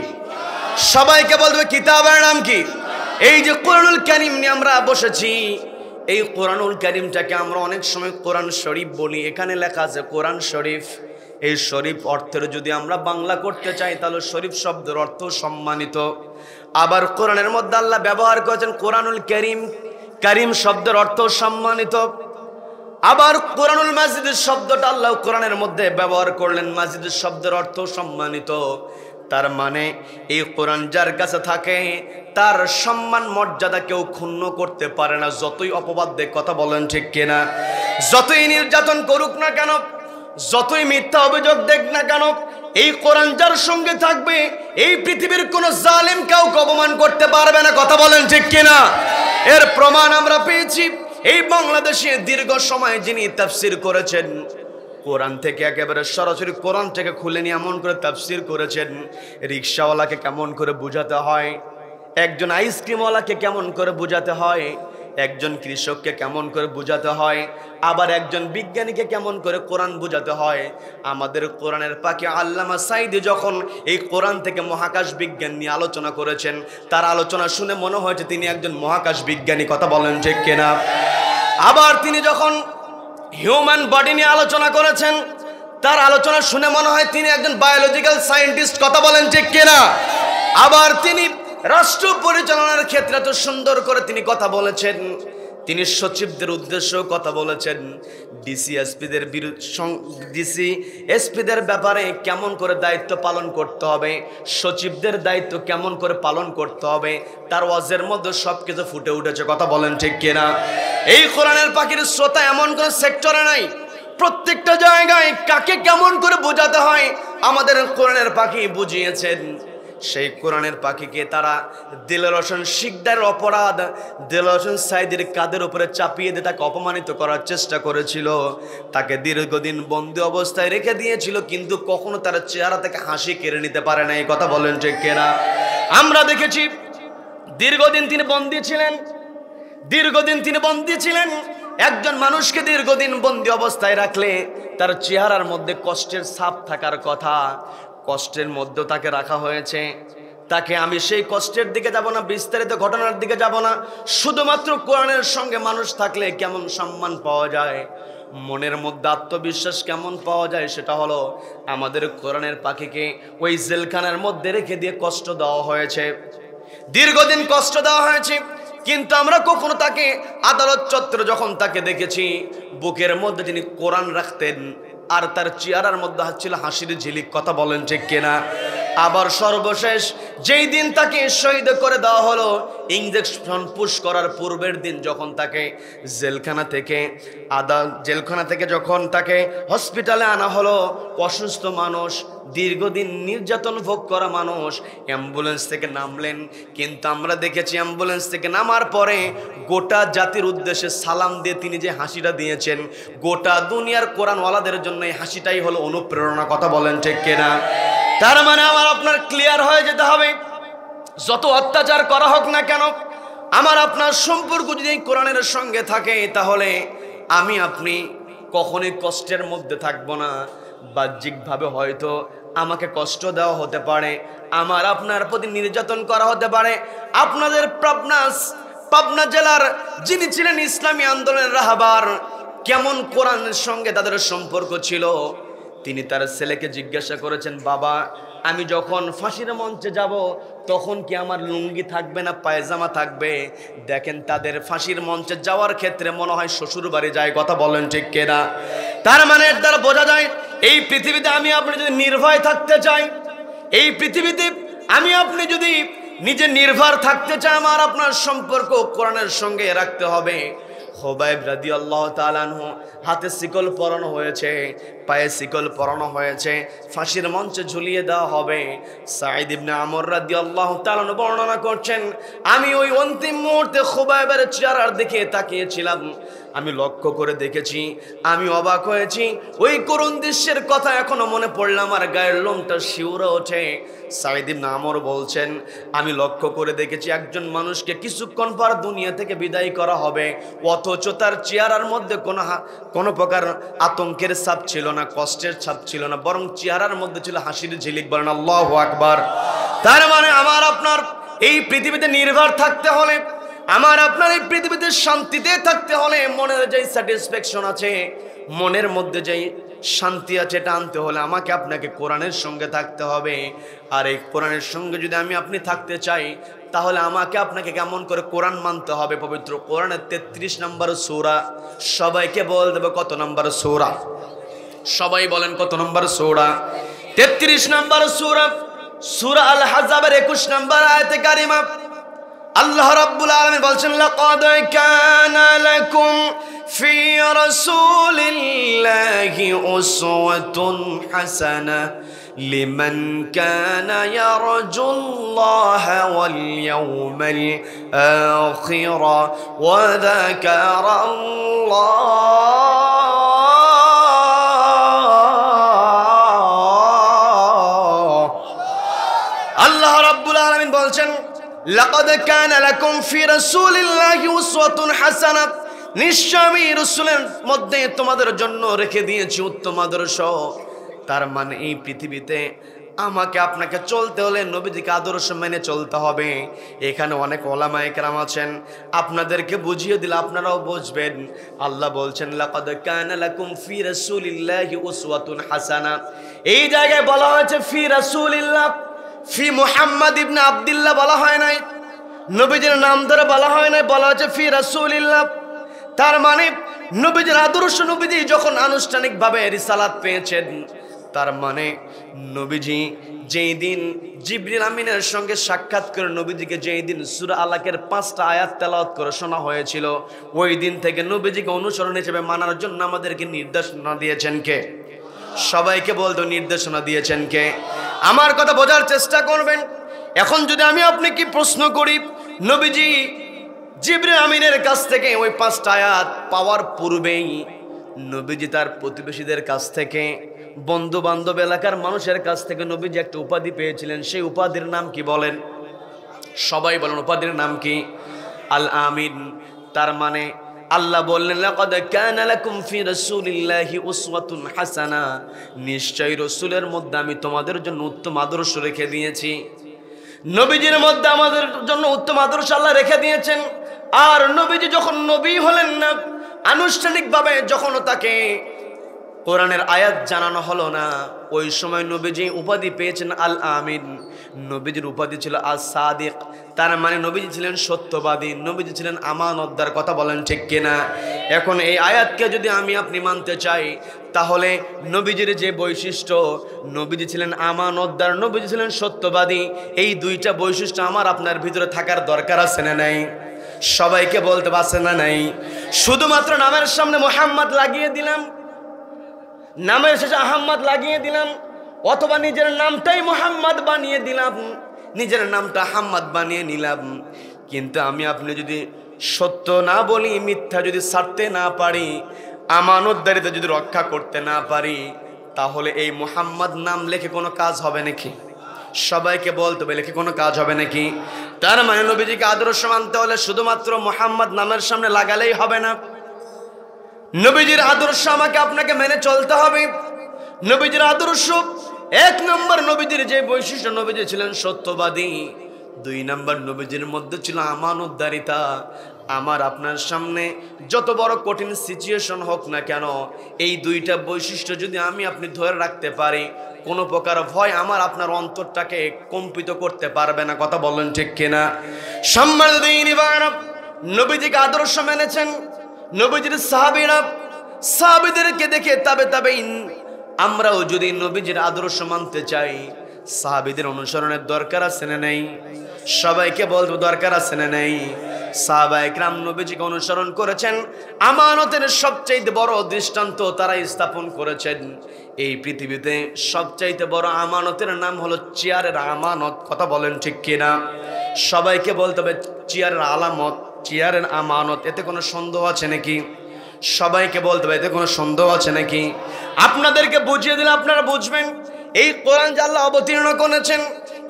সবাইকে বলবে কিতাবের নাম কি? এই যে কোরআনুল কারীম নিয়ে আমরা বসেছি, এই কোরআনুল কারীমটাকে আমরা অনেক সময় কোরআন শরীফ বলি। এখানে লেখা আছে কোরআন শরীফ। এই শরীফ অর্থের যদি আমরা বাংলা করতে চাই, তাহলে শরীফ শব্দের অর্থ সম্মানিত। আবার কোরআনের মধ্যে আল্লাহ ব্যবহার করেছেন কোরআনুল কারীম, কারীম শব্দের অর্থ সম্মানিত। আবার কোরআনুল মাজিদ শব্দটা আল্লাহ কোরআনের মধ্যে ব্যবহার করলেন, মাজিদ শব্দের অর্থ সম্মানিত। তার মানে এই কোরআন যার কাছে থাকে তার সম্মান মর্যাদা কেউ ক্ষুণ্ণ করতে পারে না, যতই অপবাদ দেখ। কথা বলেন ঠিক কিনা? যতই নির্যাতন করুক না কেন, যতই মিথ্যা অভিযোগ দেখ না কেন, এই কোরআন যার সঙ্গে থাকবে এই পৃথিবীর কোন জালিম কাউকে অপমান করতে পারবে না। কথা বলেন ঠিক কিনা? এর প্রমাণ আমরা পেয়েছি। এই বাংলাদেশে দীর্ঘ সময় যিনি তাফসীর করেছেন, কোরআন থেকে একেবারে সরাসরি কোরআন থেকে খুলে নিয়ে এমন করে তাফসীর করেছেন, রিকশাওয়ালাকে কেমন করে বোঝাতে হয়, একজন আইসক্রিমওয়ালাকে কেমন করে বোঝাতে হয়, একজন কৃষককে কেমন করে বোঝাতে হয়, আবার একজন বিজ্ঞানীকে কেমন করে কোরআন বোঝাতে হয়। আমাদের কোরআনের পাখি আল্লামা সাঈদী যখন এই কোরআন থেকে মহাকাশ বিজ্ঞান নিয়ে আলোচনা করেছেন, তার আলোচনা শুনে মনে হয়েছে তিনি একজন মহাকাশ বিজ্ঞানী। কথা বলেন ঠিক কিনা? আবার তিনি যখন হিউম্যান বডি নিয়ে আলোচনা করেছেন, তার আলোচনা শুনে মনে হয় তিনি একজন বায়োলজিক্যাল সায়েন্টিস্ট। কথা বলেন ঠিক কিনা? আবার তিনি রাষ্ট্র পরিচালনার ক্ষেত্রে এত সুন্দর করে তিনি কথা বলেছেন, তিনি সচিবদের উদ্দেশ্যেও কথা বলেছেন, ডিসিএসপিদের ব্যাপারে কেমন করে দায়িত্ব পালন করতে হবে, সচিবদের দায়িত্ব কেমন করে পালন করতে হবে, তার ওয়াজের মধ্যে সবকিছু ফুটে উঠেছে। কথা বলেন ঠিক কিনা? এই কোরআনের পাখির শ্রোতা এমন কোন সেক্টরে নাই, প্রত্যেকটা জায়গায় কাকে কেমন করে বোঝাতে হয় আমাদের কোরআনের পাখি বুঝিয়েছেন। সেই কোরআনের পাখিকে তারা দিলওয়ার হোসেন শিকদারের অপরাধ দিলওয়ার হোসেন সাঈদীর কাঁধের উপরে চাপিয়ে দিয়ে তাকে অপমানিত করার চেষ্টা করেছিল, তাকে দীর্ঘদিন বন্দী অবস্থায় রেখে দিয়েছিল, কিন্তু কখনো তার চেহারা থেকে হাসি কেড়ে নিতে পারে না। এই কথা বলেন ঠিক কিনা? আমরা দেখেছি দীর্ঘদিন তিনি বন্দী ছিলেন, একজন মানুষকে দীর্ঘদিন বন্দি অবস্থায় রাখলে তার চেহারার মধ্যে কষ্টের ছাপ থাকার কথা, কষ্টের মধ্যে তাকে রাখা হয়েছে। তাকে আমি সেই কষ্টের দিকে যাব না, বিস্তারিত ঘটনার দিকে যাব না, শুধুমাত্র কোরআনের সঙ্গে মানুষ থাকলে কেমন সম্মান পাওয়া যায়, মনের মধ্যে আত্মবিশ্বাস কেমন পাওয়া যায়, সেটা হলো আমাদের কোরআনের পাখিকে ওই জেলখানার মধ্যে রেখে দিয়ে কষ্ট দেওয়া হয়েছে, দীর্ঘদিন কষ্ট দেওয়া হয়েছে। কিন্তু আমরা কখনো তাকে আদালত চত্বরে যখন তাকে দেখেছি, বুকের মধ্যে তিনি কোরআন রাখতেন আর তার চেহারার মধ্যে ছিল হাসির ঝিলিক। কথা বলেন ঠিক কিনা? আবার সর্বশেষ যেই দিন তাকে শহীদ করে দেওয়া হলো, ইঞ্জেকশন পুশ করার পূর্বের দিন যখন তাকে জেলখানা থেকে যখন তাকে হসপিটালে আনা হলো, অসুস্থ মানুষ, দীর্ঘদিন নির্যাতন ভোগ করা মানুষ অ্যাম্বুলেন্স থেকে নামলেন। কিন্তু আমরা দেখেছি অ্যাম্বুলেন্স থেকে নামার পরে গোটা জাতির উদ্দেশ্যে সালাম দিয়ে তিনি যে হাসিটা দিয়েছেন, গোটা দুনিয়ার কোরআনওয়ালাদের জন্য এই হাসিটাই হলো অনুপ্রেরণা। কথা বলেন ঠিক কিনা? তার মানে আমার আপনার ক্লিয়ার হয়ে যেতে হবে, যত অত্যাচার করা হোক না কেন, আমার আপনার সম্পর্ক যদি কোরআনের সঙ্গে থাকে, তাহলে আমি আপনি কখনোই কষ্টের মধ্যে থাকবো না। বাহ্যিকভাবে হয়তো আমাকে কষ্ট দেওয়া হতে পারে, আমার আপনার প্রতি নির্যাতন করা হতে পারে। আপনাদের পাবনা জেলার যিনি ছিলেন ইসলামী আন্দোলনের রাহবার, কেমন কোরআনের সঙ্গে তাদের সম্পর্ক ছিল, তিনি তার ছেলেকে জিজ্ঞাসা করেছেন, বাবা আমি যখন ফাঁসির মঞ্চে যাব তখন কি আমার লুঙ্গি থাকবে না পায়জামা থাকবে? দেখেন তাদের ফাঁসির মঞ্চে যাওয়ার ক্ষেত্রে মনে হয় শ্বশুর বাড়ি যায়। কথা বলেন ঠিক কিনা? তার মানে এর দ্বারা বোঝা যায় এই পৃথিবীতে আমি আপনি যদি নির্ভয় থাকতে চাই, এই পৃথিবীতে আমি আপনি যদি নিজে নির্ভর থাকতে চাই, আমার আপনার সম্পর্ক কোরআনের সঙ্গে রাখতে হবে। খুবাইব রাদিয়াল্লাহু তাআলা আনহু হাতে শিকল পরানো হয়েছে, পায়ে শিকল পরানো হয়েছে, ফাঁসির মঞ্চে ঝুলিয়ে দেওয়া হবে। সাঈদ ইবনে আমর রাদিয়াল্লাহু তাআলা বর্ণনা করছেন, আমি ওই অন্তিম মুহূর্তে খুবাইবের চেহারার দিকে তাকিয়েছিলাম, আমি লক্ষ্য করে দেখেছি, আমি অবাক হয়েছি। ওই করুণ দৃশ্যের কথা এখনো মনে পড়লে আমার গায়ের লোমটা শিউরে ওঠে। সাঈদ ইবনে আমর বলছেন, আমি লক্ষ্য করে দেখেছি একজন মানুষকে কিছুক্ষণ পর দুনিয়া থেকে বিদায় করা হবে, অথচ তার চেহারার মধ্যে কোনো প্রকার আতঙ্কের ছাপ ছিল না, কষ্টের ছাপ ছিল না, বরং চেহারার মধ্যে ছিল হাসির ঝিলিক। বলেন আল্লাহু আকবার। তার মানে আমার আপনার এই পৃথিবীতে নির্ভর থাকতে হলে, আমার আপনার এই পৃথিবীতে শান্তিতে থাকতে হলে, মনের যে স্যাটিসফ্যাকশন আছে, মনের মধ্যে যেই শান্তি আছে, এটা আনতে হলে আমাকে আপনাকে কোরআনের সঙ্গে থাকতে হবে। আর এই কোরআনের সঙ্গে যদি আমি আপনি থাকতে চাই, তাহলে আমাকে আপনাকে কেমন করে কোরআন মানতে হবে? পবিত্র কোরআনের 33 নম্বর সূরা, সবাইকে বল দেবে কত নম্বর সূরা? সবাই বলেন কত নম্বর সূরা? 33 নম্বর সূরা, সূরা আল হাজাবের 21 নম্বর আয়াতে কারিমা আল্লাহ রাব্বুল আলামিন বলছেন, লাকাদ কানা লাকুম ফি রাসূলিল্লাহি উসওয়াতুন হাসানাহ লিমান কানা ইয়ারজুল্লাহা ওয়াল ইয়াওমাল আখির ওয়া যাকারাল্লাহ আল্লাহ রাব্বুল আলামিন বলছেন, লাকাদ কানা লাকুম ফি রাসূলিল্লাহি উসওয়াতুন হাসানাহ, নিশ্চয় আমি রাসূলের মধ্যে তোমাদের জন্য রেখে দিয়েছি উত্তম আদর্শ। তার মানে এই পৃথিবীতে আমাকে আপনাকে চলতে হলে নবীজিকে আদর্শ মেনে চলতে হবে। এখানে অনেক ওলামায়ে কেরাম আছেন, আপনাদেরকে বুঝিয়ে দিলে আপনারাও বুঝবেন। আল্লাহ বলছেন, লাকাদ কানা লাকুম ফি রাসূলিল্লাহি উসওয়াতুন হাসানাহ। এই জায়গায় বলা হয়েছে ফি রাসূলিল্লাহ, ফি মুহাম্মদ ইবনে আব্দুল্লাহ বলা হয় নাই, নবীজির নাম ধরে বলা হয় নাই, বলা হয়েছে ফি রাসূলিল্লাহ। তার মানে নবীজির আদর্শ, নবীজি যখন আনুষ্ঠানিকভাবে রিসালাত পেয়েছেন, তার মানে নবীজি যেই দিন জিবরিল আমিনের সঙ্গে সাক্ষাৎ করে নবীজিকে যেই দিন সূরা আলাকের 5টা আয়াত তেলাওয়াত করে শোনা হয়েছিল, ওই দিন থেকে নবীজিকে অনুসরণ হিসেবে মানার জন্য আমাদেরকে নির্দেশনা দিয়েছেন কে? সবাইকে বলতো নির্দেশনা দিয়েছেন কে? আমার কথা বোঝার চেষ্টা করবেন। এখন যদি আমি আপনি কি প্রশ্ন করি, নবীজি জিবরিল আমিনের কাছ থেকে ওই 5টা আয়াত পাওয়ার পূর্বেই নবীজি তার প্রতিবেশীদের কাছ থেকে, বন্ধু বান্ধব এলাকার মানুষের কাছ থেকে নবীজি একটা উপাধি পেয়েছিলেন। সেই উপাধির নাম কি বলেন? সবাই বলেন উপাধির নাম কি? আল আমিন। তার মানে আল্লাহ বললেন লাকাদ কানা লাকুম ফি রাসূলিল্লাহি উসওয়াতুন হাসানা, নিশ্চয়ই রাসূলের মধ্যে আমি তোমাদের জন্য উত্তম আদর্শ রেখে দিয়েছি। নবীজির মধ্যে আমাদের জন্য উত্তম আদর্শ আল্লাহ রেখে দিয়েছেন। আর নবীজি যখন নবী হলেন না, আনুষ্ঠানিকভাবে যখন তাকে কোরআনের আয়াত জানানো হলো না, ওই সময় নবীজি উপাধি পেয়েছেন আল আমিন। নবীজির উপাধি ছিল আস সাদিক, তার মানে নবীজি ছিলেন সত্যবাদী, নবীজি ছিলেন আমানতদার। কথা বলেন ঠিক কিনা? এখন এই আয়াতকে যদি আমি আপনি মানতে চাই, তাহলে নবীজির যে বৈশিষ্ট্য, নবীজি ছিলেন আমানতদার, নবীজি ছিলেন সত্যবাদী, এই দুইটা বৈশিষ্ট্য আমার আপনার ভিতরে থাকার দরকার আছে না নাই? সবাইকে বলতে পারছে না নাই? শুধুমাত্র নামের সামনে মুহাম্মদ লাগিয়ে দিলাম, নামের শেষে আহম্মদ লাগিয়ে দিলাম, অথবা নিজের নামটাই মুহাম্মদ বানিয়ে দিলাম, নিজের নামটা আহম্মদ বানিয়ে নিলাম, কিন্তু আমি আপনি যদি সত্য না বলি, মিথ্যা যদি ছাড়তে না পারি, আমানতদারিতা যদি রক্ষা করতে না পারি, তাহলে এই মুহাম্মদ নাম লেখে কোনো কাজ হবে নাকি? সবাইকে বলতে হবে লেখে কোনো কাজ হবে নাকি? তার মানে নবীজিকে আদর্শ মানতে হলে শুধুমাত্র মুহাম্মদ নামের সামনে লাগালেই হবে না, নবীজির আদর্শ আমাকে আপনাকে মেনে চলতে হবে। নবীজির আদর্শ, এক নম্বর নবীজির যে বৈশিষ্ট্য, নবীজি ছিলেন সত্যবাদী। দুই নম্বর নবীজির মধ্যে ছিল আমানতদারিতা। আমার আপনার সামনে যত বড় কঠিন সিচুয়েশন হোক না কেন, এই দুইটা বৈশিষ্ট্য যদি আমি আপনি ধরে রাখতে পারি, কোনো প্রকার ভয় আমার আপনার অন্তরটাকে কম্পিত করতে পারবে না। কথা বলেন ঠিক কিনা? সম্মানিত দিনী ভাইরা, নবীজিকে আদর্শ মেনেছেন। নবীজির সাহাবীরা, সাহাবীদেরকে দেখে তাবেঈন আমরাও যদি নবীজির আদর্শ মানতে চাই, সাহাবীদের অনুসরণের দরকার আছে না নেই? সবাইকে বলবো দরকার আছে না নেই? সাহাবায়ে কেরাম নবীজিকে অনুসরণ করেছেন, আমানতের সবচেয়ে বড় দৃষ্টান্ত তারা স্থাপন করেছেন। এই পৃথিবীতে সবচাইতে বড় আমানতের নাম হলো চেয়ারের আমানত। কথা বলেন ঠিক কিনা? সবাইকে বলতে হবে চেয়ারের আলামত, চেয়ারের আমানত। এতে কোনো সন্দেহ আছে নাকি? সবাইকে বলতে হবে এতে কোনো সন্দেহ আছে নাকি? আপনাদেরকে বুঝিয়ে দিলে আপনারা বুঝবেন। এই কোরআন যে আল্লাহ অবতীর্ণ করেছেন,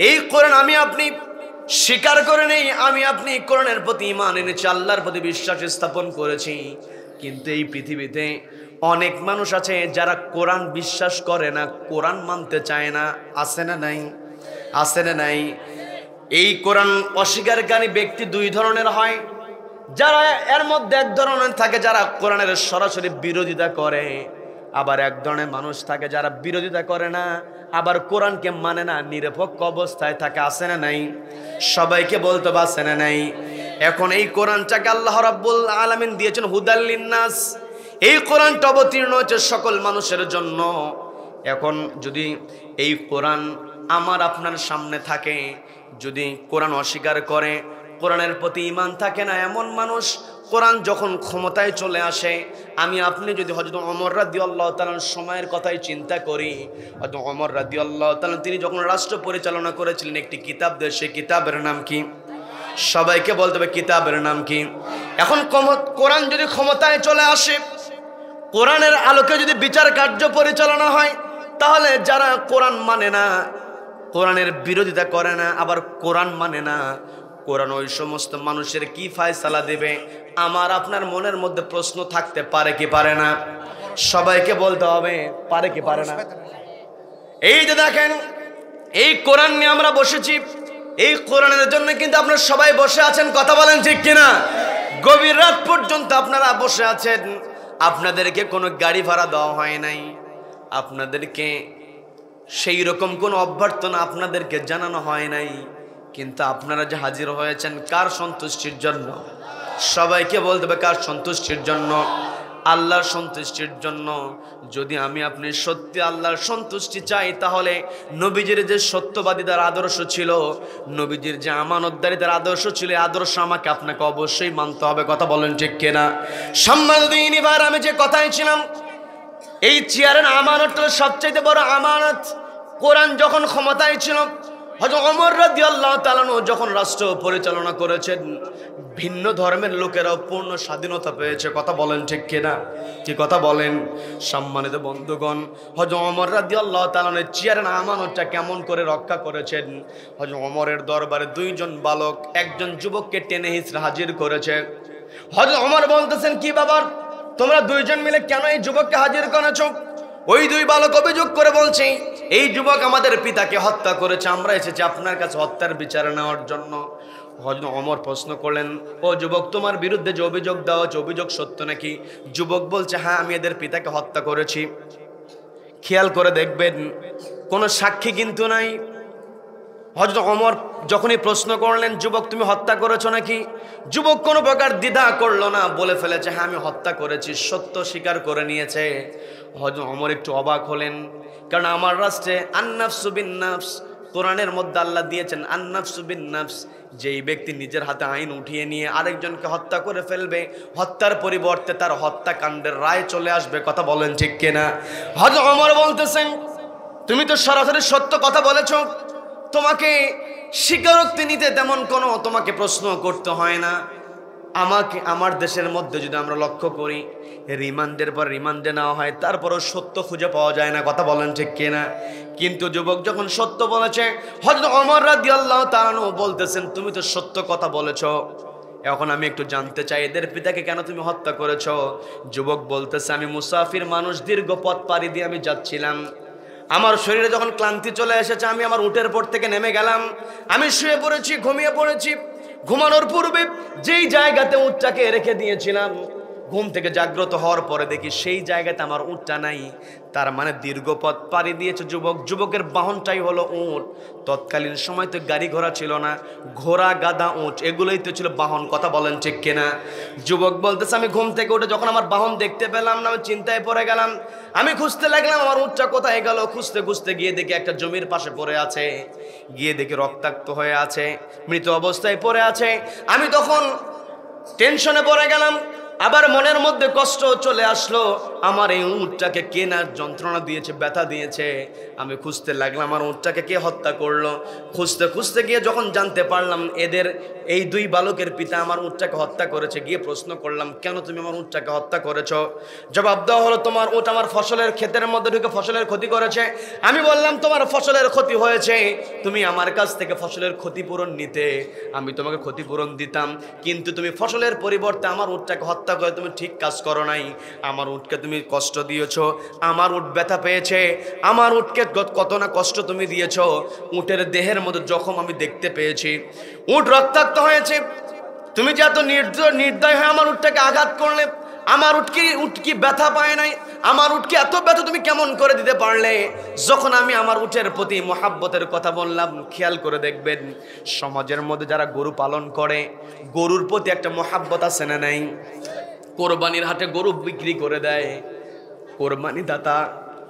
এই কোরআন আমি আপনি স্বীকার করে নেই, আমি আপনি কোরআনের প্রতি ঈমান এনেছি, আল্লাহর প্রতি বিশ্বাস স্থাপন করেছি, কিন্তু এই পৃথিবীতে অনেক মানুষ আছে যারা কোরআন বিশ্বাস করে না, কোরআন মানতে চায় না। আছে না নাই? আছে না নাই? এই কোরআন অস্বীকারকারী ব্যক্তি দুই ধরনের হয়। যারা এর মধ্যে এক ধরনের থাকে যারা কোরআনের সরাসরি বিরোধিতা করে, আবার এক ধরনের মানুষ থাকে যারা বিরোধিতা করে না, আবার কোরআনকে মানে না, নিরপেক্ষ অবস্থায় থাকে। আছে না নাই? সবাইকে বলতে পারছে না নাই? এখন এই কোরআনটাকে আল্লাহ রাব্বুল আলামিন দিয়েছেন হুদাল লিন্নাস। এই কোরআনটা অবতীর্ণ হচ্ছে সকল মানুষের জন্য। এখন যদি এই কোরআন আমার আপনার সামনে থাকে, যদি কোরআন অস্বীকার করে, কোরআনের প্রতি ঈমান থাকে না এমন মানুষ, কোরআন যখন ক্ষমতায় চলে আসে, আমি আপনি যদি হযরত ওমর রাদিয়াল্লাহু তাআলার সময়ের কথাই চিন্তা করি, হযরত ওমর রাদিয়াল্লাহু তাআলা তিনি যখন রাষ্ট্র পরিচালনা করেছিলেন, একটি কিতাব দেয়, সেই কিতাবের নাম কি? সবাইকে বলতে হবে কিতাবের নাম কি? এখন কোরআন যদি ক্ষমতায় চলে আসে, কোরআনের আলোকে যদি বিচার কার্য পরিচালনা হয়, তাহলে যারা কোরআন মানে না, কোরআনের বিরোধিতা করে না, আবার কোরআন মানে না, কোরআন ওই সমস্ত মানুষের কি ফয়সালা দেবে? আমার আপনার মনের মধ্যে প্রশ্ন থাকতে পারে কি পারে না? সবাইকে বলতে হবে পারে কি পারে না? এই যে দেখেন, এই কোরআন নিয়ে আমরা বসেছি, এই কোরআনের জন্য কিন্তু আপনারা সবাই বসে আছেন। কথা বলেন ঠিক কিনা? গভীর রাত পর্যন্ত আপনারা বসে আছেন, আপনাদেরকে কোনো গাড়ি ভাড়া দেওয়া হয় নাই, আপনাদেরকে সেই রকম কোনো অভ্যর্থনা আপনাদেরকে জানানো হয় নাই, কিন্তু আপনারা যে হাজির হয়েছেন কার সন্তুষ্টির জন্য? সবাইকে বলতে হবে কার সন্তুষ্টির জন্য? আল্লাহর সন্তুষ্টির জন্য। যদি আমি আপনি সত্যি আল্লাহর সন্তুষ্টি চাই, তাহলে নবীজির যে সত্যবাদীদের আদর্শ ছিল, নবীজির যে আমানতদারিতার আদর্শ ছিল, আদর্শ আমাকে আপনাকে অবশ্যই মানতে হবে। কথা বলেন ঠিক কিনা? সম্মানিত এবার আমি যে কথাই ছিলাম, এই চেয়ারের আমানত সবচাইতে বড় আমানত। কোরআন যখন ক্ষমতায় ছিল, হযরত ওমর রাদিয়াল্লাহু তাআলা যখন রাষ্ট্র পরিচালনা করেছেন, ভিন্ন ধর্মের লোকেরাও পূর্ণ স্বাধীনতা পেয়েছে। কথা বলেন ঠিক কিনা? কি কথা বলেন? সম্মানিত বন্ধুগণ, হযরত ওমর রাদিয়াল্লাহু তাআলা চেয়ারের আমানতটা কেমন করে রক্ষা করেছেন? হযরত ওমরের দরবারে দুইজন বালক একজন যুবককে টেনে হিঁচড়ে হাজির করেছে। হযরত ওমর বলতেছেন, কি বাবার, তোমরা দুইজন মিলে কেন এই যুবককে হাজির করেছো? ওই দুই বালক অভিযোগ করে বলছে, এই যুবক আমাদের পিতাকে হত্যা করেছে, আমরা এসেছি আপনার কাছে হত্যার বিচার নেওয়ার জন্য। হযরত ওমর প্রশ্ন করলেন, ও যুবক, তোমার বিরুদ্ধে যে অভিযোগ দেওয়া হচ্ছে, অভিযোগ সত্য নাকি? যুবক বলছে, হ্যাঁ, আমি এদের পিতাকে হত্যা করেছি। খেয়াল করে দেখবেন, কোনো সাক্ষী কিন্তু নাই। হযরত ওমর যখনই প্রশ্ন করলেন, যুবক তুমি হত্যা করেছো নাকি, যুবক কোনো প্রকার দ্বিধা করলো না, বলে ফেলেছে, হ্যাঁ আমি হত্যা করেছি, সত্য স্বীকার করে নিয়েছে। হযরত ওমর একটু অবাক হলেন, কারণ আমার রাষ্ট্রে আন-নাফসু বিন-নাফস, কোরআনের মধ্যে আল্লাহ দিয়েছেন আন-নাফসু বিন-নাফস, যেই ব্যক্তি নিজের হাতে আইন উঠিয়ে নিয়ে আরেকজনকে হত্যা করে ফেলবে, হত্যার পরিবর্তে তার হত্যাকাণ্ডের রায় চলে আসবে। কথা বলেন ঠিক কিনা? হযরত ওমর বলতেছেন, তুমি তো সরাসরি সত্য কথা বলেছো, তোমাকে স্বীকারোক্তি নিতে তেমন কোনো তোমাকে প্রশ্ন করতে হয় না। আমাকে আমার দেশের মধ্যে যদি আমরা লক্ষ্য করি, রিমান্ডের পর রিমান্ডে নেওয়া হয়, তারপরও সত্য খুঁজে পাওয়া যায় না। কথা বলেন ঠিক কিনা? কিন্তু যুবক যখন সত্য বলেছে, হযরত ওমর রাদিয়াল্লাহু তাআলা আনহু বলতেছেন, তুমি তো সত্য কথা বলেছো, এখন আমি একটু জানতে চাই এদের পিতাকে কেন তুমি হত্যা করেছো? যুবক বলতেছে, আমি মুসাফির মানুষ, দীর্ঘ পথ পাড়ি দিয়ে আমি যাচ্ছিলাম, আমার শরীরে যখন ক্লান্তি চলে এসেছে, আমি আমার উটের পর থেকে নেমে গেলাম, আমি শুয়ে পড়েছি, ঘুমিয়ে পড়েছি। ঘুমানোর পূর্বে যেই জায়গাতে উটটাকে রেখে দিয়েছিলাম, ঘুম থেকে জাগ্রত হওয়ার পরে দেখি সেই জায়গাতে আমার উটটা নাই। তার মানে দীর্ঘ পথ পাড়ি দিয়েছে যুবক, যুবকের বাহনটাই হলো উট। তৎকালীন সময় তো গাড়ি ঘোড়া ছিল না, ঘোড়া গাধা উট এগুলোই তো ছিল বাহন। কথা বলেন ঠিক কিনা? যুবক বলতেছে, আমি ঘুম থেকে উঠে যখন আমার বাহন দেখতে পেলাম না, আমি চিন্তায় পড়ে গেলাম, আমি খুঁজতে লাগলাম আমার উটটা কোথায় গেল। খুঁজতে খুঁজতে গিয়ে দেখি একটা জমির পাশে পড়ে আছে, গিয়ে দেখি রক্তাক্ত হয়ে আছে, মৃত অবস্থায় পড়ে আছে। আমি তখন টেনশনে পড়ে গেলাম, আবার মনের মধ্যে কষ্ট চলে আসলো, আমার এই উটটাকে কে না যন্ত্রণা দিয়েছে, ব্যথা দিয়েছে। আমি খুঁজতে লাগলাম আমার উটটাকে কে হত্যা করলো। খুঁজতে খুঁজতে গিয়ে যখন জানতে পারলাম এদের এই দুই বালকের পিতা আমার উটটাকে হত্যা করেছে, গিয়ে প্রশ্ন করলাম, কেন তুমি আমার উটটাকে হত্যা করেছো? জবাব দেওয়া হলো, তোমার উট আমার ফসলের ক্ষেতের মধ্যে ঢুকে ফসলের ক্ষতি করেছে। আমি বললাম, তোমার ফসলের ক্ষতি হয়েছে, তুমি আমার কাছ থেকে ফসলের ক্ষতিপূরণ নিতে, আমি তোমাকে ক্ষতিপূরণ দিতাম, কিন্তু তুমি ফসলের পরিবর্তে আমার উটটাকে হত্যা করে তুমি ঠিক কাজ করো নাই। আমার উটকে তুমি কষ্ট দিয়েছো, আমার উট ব্যথা পেয়েছে, আমার উটকে কত না কষ্ট তুমি দিয়েছো। উটের দেহের মধ্যে জখম আমি দেখতে পেয়েছি, উট রক্তাক্ত হয়েছে। তুমি যে এত নির্দয় হয়ে আমার উটটাকে আঘাত করলে, আমার উটকি ব্যথা পায় নাই, আমার উটকে এত ব্যথা তুমি কেমন করে দিতে পারলে? যখন আমি আমার উটের প্রতি মহাব্বতের কথা বললাম, খেয়াল করে দেখবেন সমাজের মধ্যে যারা গরু পালন করে, গরুর প্রতি একটা মহাব্বত আছে না নাই? কোরবানির হাটে গরু বিক্রি করে দেয়, কোরবানি দাতা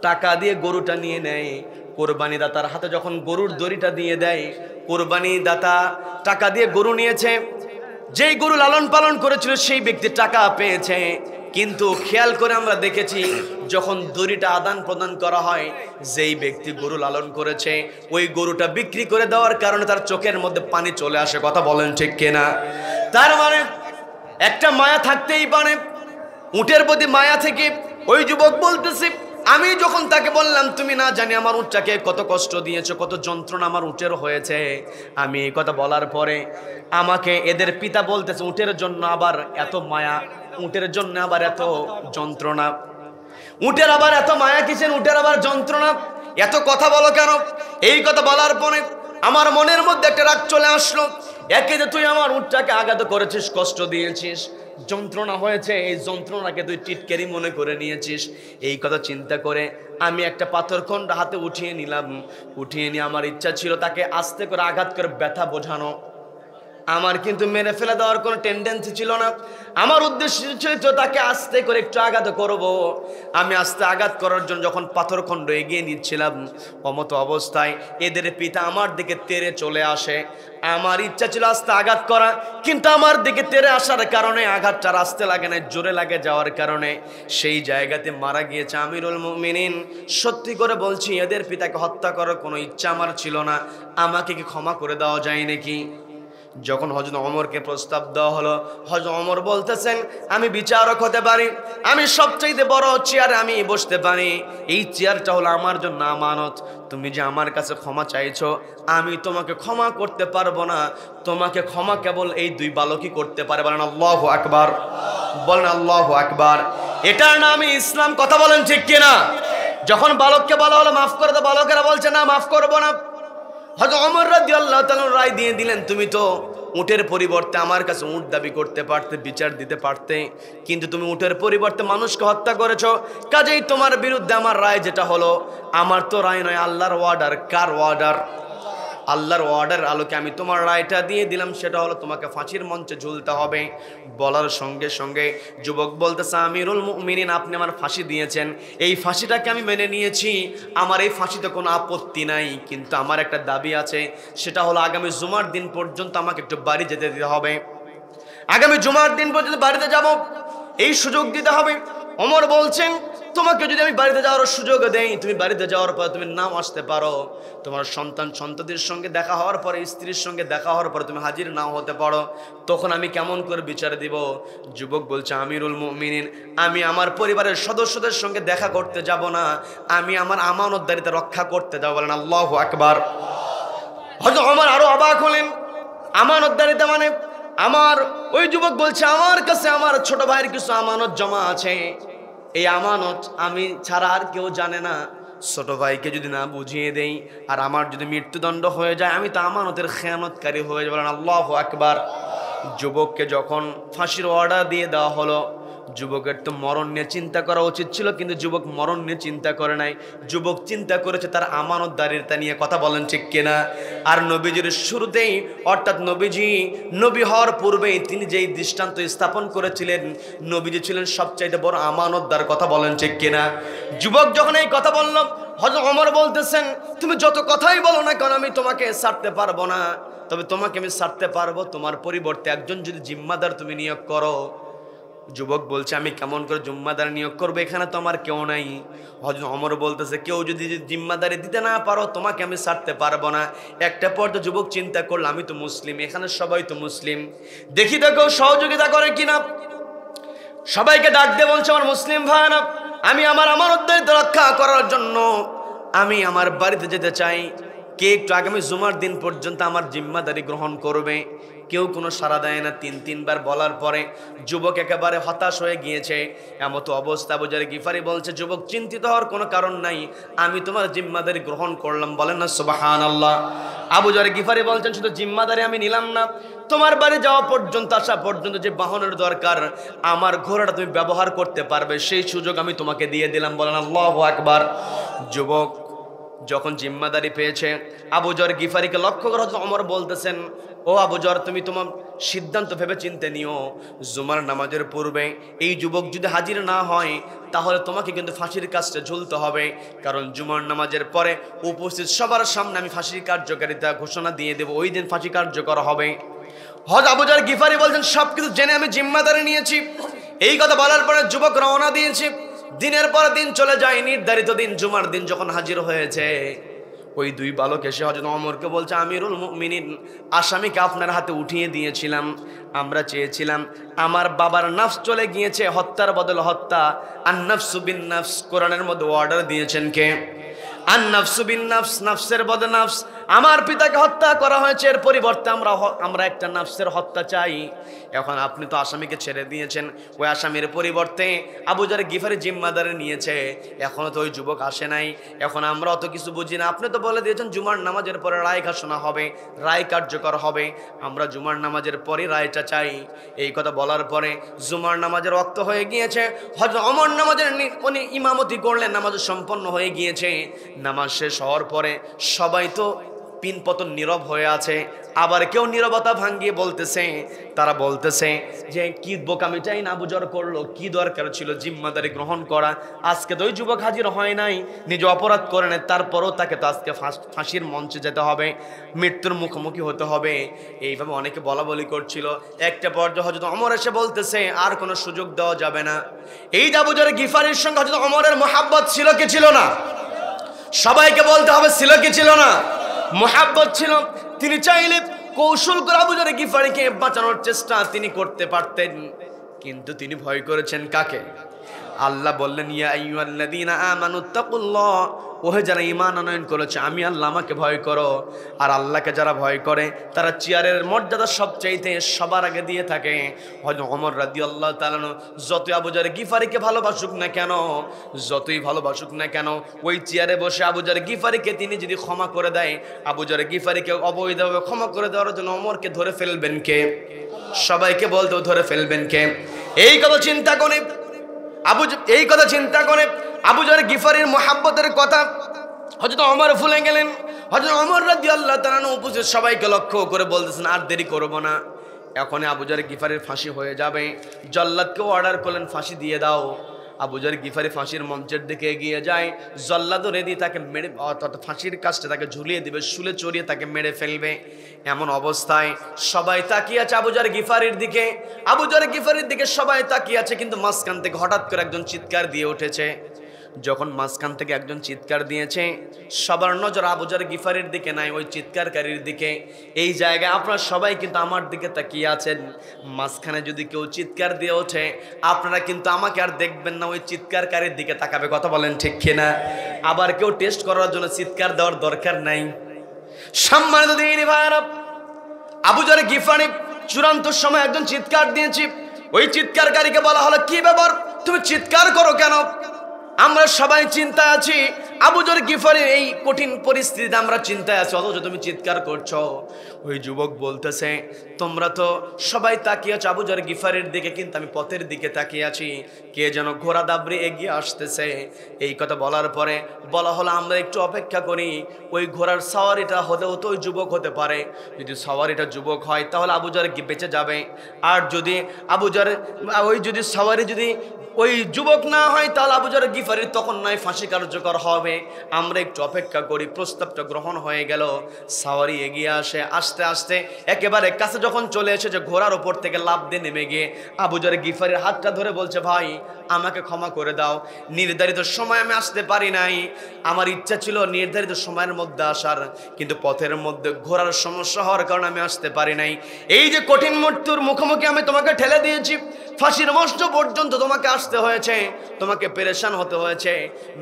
টাকা দিয়ে গরুটা নিয়ে নেয়, কোরবানি দাতার হাতে যখন গরুর দড়িটা দিয়ে দেয়, কোরবানি দাতা টাকা দিয়ে গরু নিয়েছে, যেই গরু লালন পালন করেছিল সেই ব্যক্তি টাকা পেয়েছে। কিন্তু খেয়াল করে আমরা দেখেছি যখন দড়িটা আদান প্রদান করা হয়, যেই ব্যক্তি গরু লালন করেছে ওই গরুটা বিক্রি করে দেওয়ার কারণে তার চোখের মধ্যে পানি চলে আসে। কথা বলেন ঠিক কিনা? তার মানে একটা মায়া থাকতেই পারে, উটের প্রতি মায়া থেকে ওই যুবক বলতেছে, আমি যখন তাকে বললাম, তুমি না জানি আমার উটটাকে কত কষ্ট দিয়েছো, কত যন্ত্রণা আমার উটের হয়েছে, আমি এই কথা বলার পরে আমাকে এদের পিতা বলতেছে, উটের জন্য আবার এত মায়া, উটের জন্য আবার এত যন্ত্রণা, উটের আবার এত মায়া কিসের, উটের আবার যন্ত্রণা, এত কথা বলো কেন? এই কথা বলার পরে আমার মনের মধ্যে একটা রাগ চলে আসলো। একে যে তুই আমার উটটাকে আঘাত করেছিস, কষ্ট দিয়েছিস, যন্ত্রণা হয়েছে, এই যন্ত্রণাকে তুই টিটকারি মনে করে নিয়েছিস। এই কথা চিন্তা করে আমি একটা পাথরখণ্ড হাতে উঠিয়ে নিলাম। উঠিয়ে নিয়ে আমার ইচ্ছা ছিল তাকে আস্তে করে আঘাত করে ব্যথা বোঝানো। আমার কিন্তু মেরে ফেলে দেওয়ার কোনো টেন্ডেন্সি ছিল না। আমার উদ্দেশ্য ছিল তাকে আস্তে করে একটু আঘাত করব। আমি আস্তে আঘাত করার জন্য যখন পাথরখণ্ড এগিয়ে নিচ্ছিলাম, অমতো অবস্থায় এদের পিতা আমার দিকে তেড়ে চলে আসে। আমার ইচ্ছা ছিল আস্তে আঘাত করা, কিন্তু আমার দিকে তেড়ে আসার কারণে আঘাতটা আস্তে লাগে না, জোরে লাগে যাওয়ার কারণে সেই জায়গাতে মারা গিয়েছে আমিরুল মুমিনিন। সত্যি করে বলছি, এদের পিতাকে হত্যা করার কোনো ইচ্ছা আমার ছিল না। আমাকে কি ক্ষমা করে দেওয়া যায় নাকি? যখন হযরত ওমরকে প্রস্তাব দেওয়া হলো, হযরত ওমর বলতেছেন আমি বিচারক হতে পারি, আমি সবচেয়ে বড় চেয়ারে আমি বসতে পারি, এই চেয়ারটা হলো আমার জন্য আমানত। তুমি যে আমার কাছে ক্ষমা চাইছো, আমি তোমাকে ক্ষমা করতে পারবো না, তোমাকে ক্ষমা কেবল এই দুই বালকই করতে পারে। বলেন আল্লাহু আকবার, বলেন আল্লাহু আকবার। এটার নামই ইসলাম। কথা বলেন ঠিক কিনা? যখন বালককে বলা হলো মাফ করে দাও, বালকেরা বলছে না মাফ করবো না। হযরত ওমর রাদিয়াল্লাহু তাআলা রায় দিয়ে দিলেন, তুমি তো উটের পরিবর্তে আমার কাছে উট দাবি করতে পারতে, বিচার দিতে পারতে, কিন্তু তুমি উটের পরিবর্তে মানুষকে হত্যা করেছো, কাজেই তোমার বিরুদ্ধে আমার রায় যেটা হলো, আমার তো রায় নয়, আল্লাহর অর্ডার। কার অর্ডার? আল্লাহর অর্ডার আলোকে আমি তোমার রায়টা দিয়ে দিলাম, সেটা হলো তোমাকে ফাঁসির মঞ্চে ঝুলতে হবে। বলার সঙ্গে সঙ্গে যুবক বলতেছে আমিরুল মুমিনিন, আপনি আমার ফাঁসি দিয়েছেন, এই ফাঁসিটাকে আমি মেনে নিয়েছি, আমার এই ফাঁসিতে কোনো আপত্তি নাই, কিন্তু আমার একটা দাবি আছে, সেটা হলো আগামী জুমার দিন পর্যন্ত আমাকে একটু বাড়ি যেতে দিতে হবে। আগামী জুমার দিন পর্যন্ত বাড়িতে যাব, এই সুযোগ দিতে হবে। ওমর বলছেন তোমাকে যদি আমি বাড়িতে যাওয়ার সুযোগ দেই, তুমি বাড়িতে যাওয়ার পর তুমি নাও আসতে পারো, তোমার সন্তান সন্ততির সঙ্গে দেখা হওয়ার পরে, স্ত্রীর সঙ্গে দেখা হওয়ার পরে তুমি হাজির নাও হতে পারো, তখন আমি কেমন করে বিচার দিব? যুবক বলছে আমিরুল মুমিনিন, আমি আমার পরিবারের সদস্যদের সঙ্গে দেখা করতে যাব না, আমি আমার আমানতদারিতা রক্ষা করতে যাব। বলেন আল্লাহু আকবার। হযরত ওমর আরো অবাক হলেন, আমানতদারিতা মানে? আমার ওই যুবক বলছে আমার কাছে আমার ছোট ভাইয়ের কিছু আমানত জমা আছে, এই আমানত আমি ছাড়া আর কেউ জানে না, ছোট ভাইকে যদি না বুঝিয়ে দেই আর আমার যদি মৃত্যুদণ্ড হয়ে যায়, আমি তো আমানতের খেয়ানতকারী হয়ে যাব। আল্লাহু আকবার। যুবককে যখন ফাঁসির অর্ডার দিয়ে দেওয়া হলো, যুবকের তো মরণ নিয়ে চিন্তা করা উচিত ছিল, কিন্তু যুবক মরণ নিয়ে চিন্তা করে নাই, যুবক চিন্তা করেছে তার আমানতদারিতা নিয়ে। কথা বলেন ঠিক কিনা? আর নবীজির শুরুতেই, অর্থাৎ নবীজি নবী হওয়ার পূর্বেই তিনি যেই দৃষ্টান্ত স্থাপন করেছিলেন, নবীজি ছিলেন সবচাইতে বড় আমানতদার। কথা বলেন ঠিক কিনা? যুবক যখন এই কথা বলল, হযরত ওমর বলতেছেন তুমি যত কথাই বলো না কেন, আমি তোমাকে ছাড়তে পারবো না, তবে তোমাকে আমি ছাড়তে পারবো তোমার পরিবর্তে একজন যদি জিম্মাদার তুমি নিয়োগ করো। যুবক বলছে আমি কেমন করে জিম্মাদার নিয়োগ করবো, এখানে তো আমার কেউ নাই। হযরত ওমর বলতেছে কেউ যদি জিম্মাদারি দিতে না পারো, তোমাকে আমি ছাড়তে পারবো না। একটা পর্যায়ে যুবক চিন্তা করলো আমি তো মুসলিম, এখানে সবাই তো মুসলিম, দেখি তো কেউ সহযোগিতা করে কিনা। সবাইকে ডাক দিয়ে বলছে আমার মুসলিম ভাইরা, আমি আমার আমানতদারিতা রক্ষা করার জন্য আমি আমার বাড়িতে যেতে চাই, কে একটু আগামী জুমার দিন পর্যন্ত আমার জিম্মাদারি গ্রহণ করবে? কেউ কোনো সাড়া দেয় না। তিনবার বলার পরে যুবক একেবারে হতাশ হয়ে গিয়েছে। এমতো অবস্থা আবু যর গিফারি বলছে যুবক চিন্তিত হওয়ার কোনো কারণ নাই, আমি তোমার জিম্মাদারি গ্রহণ করলাম। বলেন না সুবহানাল্লাহ। আবু যর গিফারি বলছেন শুধু জিম্মাদারি আমি নিলাম না, তোমার বাড়ি যাওয়া পর্যন্ত, আসা পর্যন্ত যে বাহনের দরকার, আমার ঘোড়াটা তুমি ব্যবহার করতে পারবে, সেই সুযোগ আমি তোমাকে দিয়ে দিলাম। বলেন আল্লাহু আকবার। যুবক যখন জিম্মাদারি পেয়েছে, আবু যর গিফারিকে লক্ষ্য করে হযরত ওমর বলতেছেন ও আবু যর, তুমি তোমার সিদ্ধান্ত ভেবে চিন্তে নিও, জুমার নামাজের পূর্বে এই যুবক যদি হাজির না হয় তাহলে তোমাকে কিন্তু ফাঁসির কাজটা ঝুলতে হবে, কারণ জুমার নামাজের পরে উপস্থিত সবার সামনে আমি ফাঁসির কার্যকারিতা ঘোষণা দিয়ে দেব, ওই দিন ফাঁসি কার্যকর হবে। হযরত আবু যর গিফারি বলছেন সবকিছু জেনে আমি জিম্মাদারি নিয়েছি। এই কথা বলার পরে যুবক রওনা দিয়েছে। দিনের পর দিন চলে যায়, নির্ধারিত দিন জুমার দিন যখন হাজির হয়েছে, ওই দুই বালক এসে হযরত ওমরকে বলছে আমিরুল মুমিনিন, আসামিকে আপনার হাতে উঠিয়ে দিয়েছিলাম, আমরা চেয়েছিলাম আমার বাবার নাফস চলে গিয়েছে, হত্যার বদলে হত্যা। আন নাফসু বিন নাফস, কোরআনের মধ্যে অর্ডার দিয়েছেন কে? আন নাফসু বিন নাফস, নাফসের বদলে নাফস। আমার পিতাকে হত্যা করা হয়েছে, এর পরিবর্তে আমরা একটা নাফসের হত্যা চাই। এখন আপনি তো আসামিকে ছেড়ে দিয়েছেন, ওই আসামির পরিবর্তে আবু যর গিফারি জিম্মাদারি নিয়েছে, এখনো তো ওই যুবক আসে নাই, এখন আমরা অত কিছু বুঝি না। আপনি তো বলে দিয়েছেন জুমার নামাজের পরে রায় ঘোষণা হবে, রায় কার্যকর হবে, আমরা জুমার নামাজের পরে রায়টা চাই। এই কথা বলার পরে জুমার নামাজের ওয়াক্ত হয়ে গিয়েছে, হযরত ওমর নামাজের উনি ইমামতি করলেন, নামাজ সম্পন্ন হয়ে গিয়েছে। নামাজ শেষ হওয়ার পরে সবাই তো পিনপতন নীরব হয়ে আছে, আবার কেউ নীরবতা ভাঙিয়ে বলতেছে, তারা বলতেছে যে কি বোকামিটাই না আবু যর করলো, কি দরকার ছিল জিম্মাদারি গ্রহণ করা, আজকে তো ওই যুবক হাজির হয় নাই, নিজে অপরাধ করে নেয়, তারপরও তাকে তো আজকে ফাঁসির মঞ্চে যেতে হবে, মৃত্যুর মুখোমুখি হতে হবে। এইভাবে অনেকে বলা বলি করছিল। একটা পর্যায়ে হযরত ওমর এসে বলতেছে আর কোনো সুযোগ দেওয়া যাবে না। এই আবু যর গিফারির সঙ্গে হযরত ওমরের মহাব্বত ছিল কি ছিল না? সবাইকে বলতে হবে ছিল কি ছিল না? মুহাব্বত ছিল। তিনি চাইলে কৌশল করে আবু যর গিফারিকে বাঁচানোর চেষ্টা তিনি করতে পারতেন, কিন্তু তিনি ভয় করেছেন কাকে? আল্লাহ বললেন ইয়া আইয়ুহাল্লাযীনা আমানুত্তাকুল্লাহ, ওহে যারা ঈমান আনয়ন করেছে আমি আল্লাহ আমাকে ভয় করো। আর আল্লাহকে যারা ভয় করে তারা চেয়ারের মর্যাদা সবচাইতে সবার আগে দিয়ে থাকে। হযরত ওমর রাদিয়াল্লাহু তাআলা যতই আবু যর গিফারিকে ভালোবাসুক না কেন, যতই ভালোবাসুক না কেন, ওই চেয়ারে বসে আবু যর গিফারিকে তিনি যদি ক্ষমা করে দেয়, আবু যর গিফারিকে অবৈধভাবে ক্ষমা করে দেওয়ার জন্য ওমরকে ধরে ফেলবেন কে? সবাইকে বলতে ধরে ফেলবেন কে? এই কথা চিন্তা করে আবু যর গিফারির মুহাব্বতের কথা হযরত ওমর ভুলে গেলেন। হযরত ওমর রাদিয়াল্লাহু তাআলা উপস্থিত সবাইকে লক্ষ্য করে বলতেছেন আর দেরি করব না, এখনই আবু যর গিফারির ফাঁসি হয়ে যাবে। জল্লাদকে অর্ডার করলেন ফাঁসি দিয়ে দাও। আবু যর গিফারি ফাঁসির মঞ্চের দিকে এগিয়ে যায়। জল্লাদও রেডি, তাকে মেরে অর্থাৎ ফাঁসির কাজটা তাকে ঝুলিয়ে দিবে, শুলে চড়িয়ে তাকে মেরে ফেলবে। এমন অবস্থায় সবাই তাকিয়ে আছে আবু যর গিফারির দিকে। আবু যর গিফারির দিকে সবাই তাকিয়ে আছে, কিন্তু মাঝখান থেকে হঠাৎ করে একজন চিৎকার দিয়ে উঠেছে। যখন মাঝখান থেকে একজন চিৎকার দিয়েছে, সবার নজর আবু যর গিফারির দিকে নাই, ওই চিৎকারকারীর দিকে। এই জায়গায় আপনারা সবাই কিন্তু আমার দিকে তাকিয়ে আছেন। মাঝখানে যদি কেউ চিৎকার দিয়ে ওঠে, আপনারা কিন্তু আমাকে আর দেখবেন না, ওই চিৎকারকারীর দিকে তাকাবে। কথা বলেন ঠিক কিনা? আবার কেউ টেস্ট করার জন্য চিৎকার দেওয়ার দরকার নাই। সম্মানিত দিনী ভাইরা, আবু যর গিফারি চূড়ান্ত সময় একজন চিৎকার দিয়েছে। ওই চিৎকারকারীকে বলা হলো কি ব্যাপার, তুমি চিৎকার করো কেন? আমরা সবাই চিন্তায় আছি, আবু যর গিফারির এই কঠিন পরিস্থিতিতে আমরা চিন্তায় আছি, অথচ তুমি চিৎকার করছো। ওই যুবক বলতেছে তোমরা তো সবাই তাকিয়ে আছো আবু যর গিফারির দিকে, কিন্তু আমি পথের দিকে তাকিয়ে আছি, কে যেন ঘোড়া দাবড়ে এগিয়ে আসতেছে। এই কথা বলার পরে বলা হলো আমরা একটু অপেক্ষা করি, ওই ঘোড়ার সাওয়ারিটা হলেও তো ওই যুবক হতে পারে। যদি সাওয়ারিটা যুবক হয় তাহলে আবু যর বেঁচে যাবে, আর যদি আবু যর যদি সাওয়ারি যদি ওই যুবক না হয় তাহলে আবু যর গিফারির তখন নয় ফাঁসি কার্যকর হবে। আমরা একটু অপেক্ষা করি। প্রস্তাবটা গ্রহণ হয়ে গেল। সাওয়ারি এগিয়ে আসে, আস্তে আস্তে একেবারে কাছে যখন চলে এসেছে, ঘোড়ার ওপর থেকে লাফ দিয়ে নেমে গিয়ে আবু যর গিফারির হাতটা ধরে বলছে ভাই আমাকে ক্ষমা করে দাও, নির্ধারিত সময় আমি আসতে পারি নাই, আমার ইচ্ছা ছিল নির্ধারিত সময়ের মধ্যে আসার, কিন্তু পথের মধ্যে ঘোড়ার সমস্যা হওয়ার কারণে আমি আসতে পারি নাই। এই যে কঠিন মৃত্যুর মুখোমুখি আমি তোমাকে ঠেলে দিয়েছি, ফাঁসির মঞ্চ পর্যন্ত তোমাকে আসতে হয়েছে, তোমাকে পেরেশান হতে হয়েছে,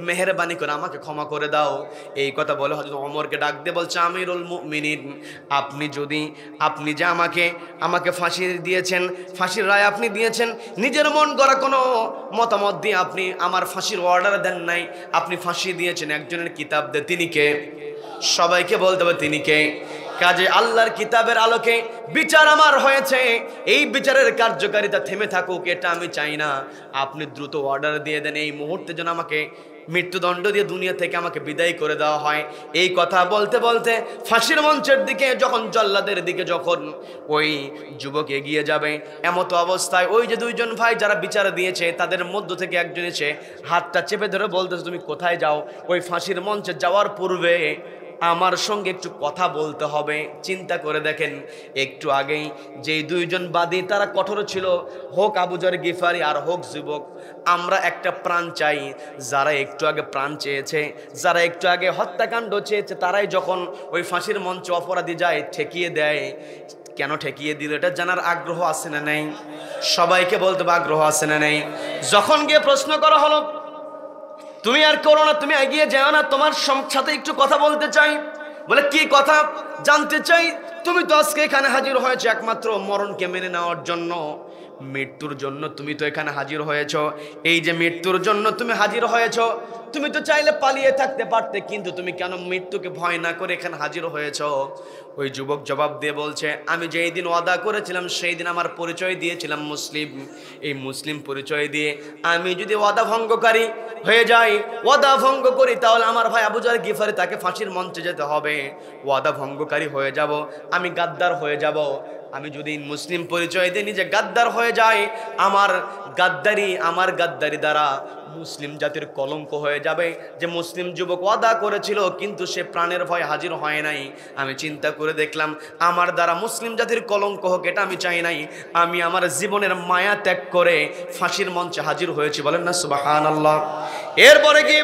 মেহেরবানি করে আমাকে ক্ষমা করে দাও। এই কথা বলে হযরত ওমরকে ডাক দিয়ে বলছে আমিরুল মুমিনিন, আপনি যে আমাকে ফাঁসি দিয়েছেন, ফাঁসির রায় আপনি দিয়েছেন, নিজের মন গড়া কোনো মতামত দিয়ে আপনি আমার ফাঁসির অর্ডার দেন নাই, আপনি ফাঁসি দিয়েছেন একজনের কিতাব দিয়ে। তিনি কে? সবাইকে বলতে হবে তিনি কে। কাজে আল্লাহর কিতাবের আলোকে বিচার আমার হয়েছে, এই বিচারের কার্যকারিতা থেমে থাকুক এটা আমি চাই না। আপনি দ্রুত অর্ডার দিয়ে দেন এই মুহূর্তে যেন আমাকে মৃত্যুদণ্ড দিয়ে দুনিয়া থেকে আমাকে বিদায় করে দেওয়া হয়। এই কথা বলতে বলতে ফাঁসির মঞ্চের দিকে যখন জল্লাদের দিকে যখন ওই যুবক এগিয়ে যাবে, এমতো অবস্থায় ওই যে দুইজন ভাই যারা বিচার দিয়েছে তাদের মধ্য থেকে একজন এসে হাতটা চেপে ধরে বলতেছে তুমি কোথায় যাও? ওই ফাঁসির মঞ্চে যাওয়ার পূর্বে আমার সঙ্গে একটু কথা বলতে হবে। চিন্তা করে দেখেন, একটু আগেই যেই দুইজন বাদী তারা কঠোর ছিল, হোক আবু যর গিফারি আর হোক যুবক, আমরা একটা প্রাণ চাই। যারা একটু আগে প্রাণ চেয়েছে, যারা একটু আগে হত্যাকাণ্ড চেয়েছে, তারাই যখন ওই ফাঁসির মঞ্চে অপরাধী যায় ঠেকিয়ে দেয়। কেন ঠেকিয়ে দিল এটা জানার আগ্রহ আছে না নেই? সবাইকে বলতে হবে আগ্রহ আছে না নেই? যখন গিয়ে প্রশ্ন করা হলো তুমি আর করো না, তুমি এগিয়ে যাও না, তোমার সাথে একটু কথা বলতে চাই। বলে কি কথা জানতে চাই? তুমি তো আজকে এখানে হাজির হয়েছে একমাত্র মরণকে মেনে নেওয়ার জন্য, মৃত্যুর জন্য তুমি তো এখানে হাজির হয়েছ। এই যে মৃত্যুর জন্য তুমি হাজির হয়েছ, তুমি তো চাইলে পালিয়ে থাকতে পারতে, কিন্তু তুমি কেন মৃত্যুকে ভয় না করে এখানে হাজির হয়েছ? ওই যুবক জবাব দিয়ে বলছে আমি যেই দিন ওয়াদা করেছিলাম সেই দিন আমার পরিচয় দিয়েছিলাম মুসলিম। এই মুসলিম পরিচয় দিয়ে আমি যদি ওয়াদা ভঙ্গকারী হয়ে যাই, ওয়াদা ভঙ্গ করি, তাহলে আমার ভাই আবু যর গিফারি তাকে ফাঁসির মঞ্চে যেতে হবে। ওয়াদা ভঙ্গকারী হয়ে যাব, আমি গাদ্দার হয়ে যাব। আমি যদি মুসলিম পরিচয় দিয়ে নিজে গাদ্দার হয়ে যাই, আমার গাদ্দারি দ্বারা মুসলিম জাতির কলঙ্ক হয়ে যাবে। যে মুসলিম যুবক ওয়াদা করেছিল কিন্তু সে প্রাণের ভয় হাজির হয় নাই, আমি চিন্তা করে দেখলাম আমার দ্বারা মুসলিম জাতির কলঙ্ক হোক এটা আমি চাই নাই। আমি আমার জীবনের মায়া ত্যাগ করে ফাঁসির মঞ্চে হাজির হয়েছি। বলেন না সুবহানাল্লাহ। এরপরে কি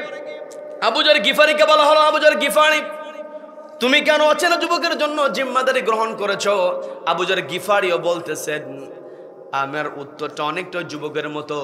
আবু যর গিফারিকে বলা হলো আবু যর গিফারি তুমি কেন অচেনা যুবকের জন্য জিম্মাদারি গ্রহণ করেছো? আবু যর গিফারিও বলতেছেন, আমার উত্তরটা অনেকটা যুবকের মতো।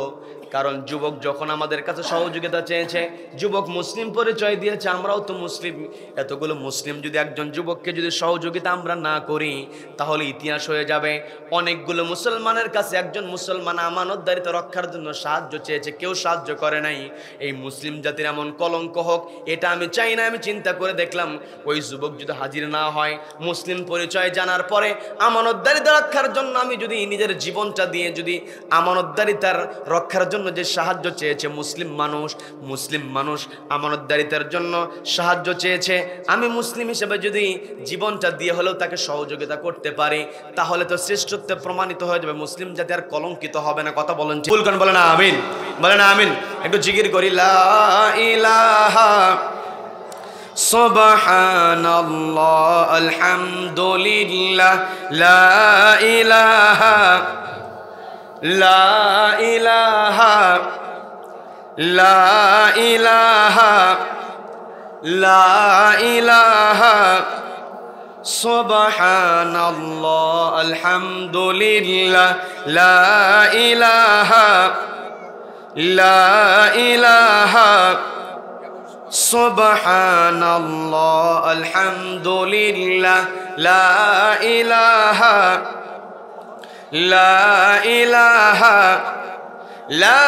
কারণ যুবক যখন আমাদের কাছে সহযোগিতা চেয়েছে, যুবক মুসলিম পরিচয় দিয়েছে, আমরাও তো মুসলিম। এতগুলো মুসলিম যদি একজন যুবককে যদি সহযোগিতা আমরা না করি, তাহলে ইতিহাস হয়ে যাবে। অনেকগুলো মুসলমানের কাছে একজন মুসলমান আমানতদারিতা রক্ষার জন্য সাহায্য চেয়েছে, কেউ সাহায্য করে নাই। এই মুসলিম জাতির এমন কলঙ্ক হোক, এটা আমি চাই না। আমি চিন্তা করে দেখলাম, ওই যুবক যদি হাজির না হয়, মুসলিম পরিচয় জানার পরে আমানতদারিতা রক্ষার জন্য আমি যদি নিজের জীবনটা দিয়ে যদি আমানতদারিতার রক্ষার জন্য যে সাহায্য চেয়েছে, মুসলিম মানুষ আমানতদারিতার জন্য সাহায্য চেয়েছে, আমি মুসলিম হিসেবে যদি জীবনটা দিয়ে হলেও তাকে সহযোগিতা করতে পারি, তাহলে তো শ্রেষ্ঠত্বে প্রমাণিত হয়ে যাবে, মুসলিম জাতি আর কলঙ্কিত হবে না। কথা বলেন, বলবেন, বলেন আমিন, বলেন আমিন। একটু জিকির করি, লা ইলাহা সুবহানাল্লাহ আলহামদুলিল্লাহ, লা ইলাহা লা ইলাহা লা ইলাহা লা ইলাহা সুবহানাল্লাহ আলহামদুলিল্লাহ, লা ইলাহা লা ইলাহা সুবহানাল্লাহ আলহামদুলিল্লাহ, লা ইলাহা লা ইলাহা লা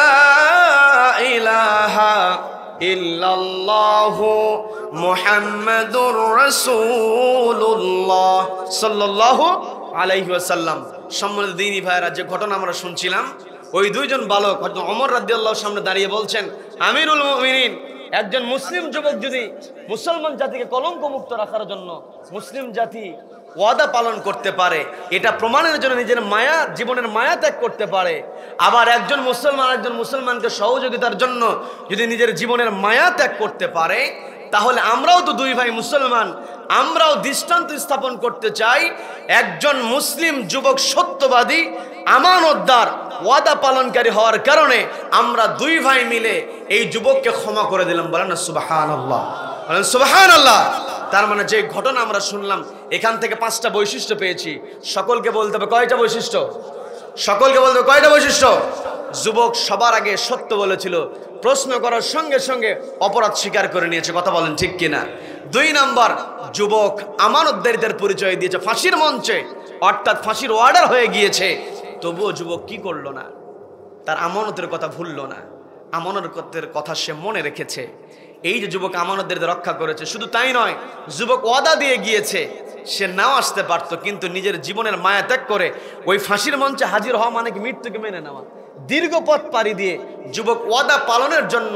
ইলাহা ইল্লাল্লাহু মুহাম্মাদুর রাসূলুল্লাহ সাল্লাল্লাহু আলাইহি ওয়াসাল্লাম। সম্মানিত দ্বীনি ভাইরা, যে ঘটনা আমরা শুনছিলাম, ওই দুইজন বালক হযরত ওমর রাদিয়াল্লাহু সামনে দাঁড়িয়ে বলছেন, আমিরুল মুমিনিন, একজন মুসলিম যুবক যদি মুসলমান জাতিকে কলঙ্ক মুক্ত রাখার জন্য মুসলিম জাতি ওয়াদা পালন করতে পারে, এটা প্রমাণের জন্য নিজের মায়া, জীবনের মায়া ত্যাগ করতে পারে, আবার একজন মুসলমানকে সহযোগিতার জন্য যদি নিজের জীবনের মায়া ত্যাগ করতে পারে, তাহলে আমরাও তো দুই ভাই মুসলমান, আমরাও দৃষ্টান্ত স্থাপন করতে চাই। একজন মুসলিম যুবক সত্যবাদী, আমানতদার, ওয়াদা পালনকারী হওয়ার কারণে আমরা দুই ভাই মিলে এই যুবককে ক্ষমা করে দিলাম। বলেন না সুবহানাল্লাহ, বলেন সুবহানাল্লাহ। তার মানে যে ঘটনা আমরা শুনলাম, এখান থেকে 5টা বৈশিষ্ট্য পেয়েছি। সকলকে বলতে হবে কয়টা বৈশিষ্ট্য? সকলকে বলতে হবে কয়টা বৈশিষ্ট্য? যুবক সবার আগে সত্য বলেছিল, প্রশ্ন করার সঙ্গে সঙ্গে অপরাধ স্বীকার করে নিয়েছে। কথা বলেন ঠিক কিনা? 2 নাম্বার, যুবক আমানতদারিতার পরিচয় দিয়েছে ফাঁসির মঞ্চে, অর্থাৎ ফাঁসির অর্ডার হয়ে গিয়েছে, তবুও যুবক কি করলো না? তার আমানতের কথা ভুললো না, আমানতের কথা সে মনে রেখেছে। এই যে যুবক আমানতদারিতা রক্ষা করেছে, শুধু তাই নয়, যুবক ওয়াদা দিয়ে গিয়েছে, সে নাও আসতে পারত, কিন্তু নিজের জীবনের মায়া ত্যাগ করে ওই ফাঁসির মঞ্চে হাজির হওয়া মানে কি মৃত্যুকে মেনে নেওয়া। দীর্ঘ পথ পাড়ি দিয়ে যুবক ওয়াদা পালনের জন্য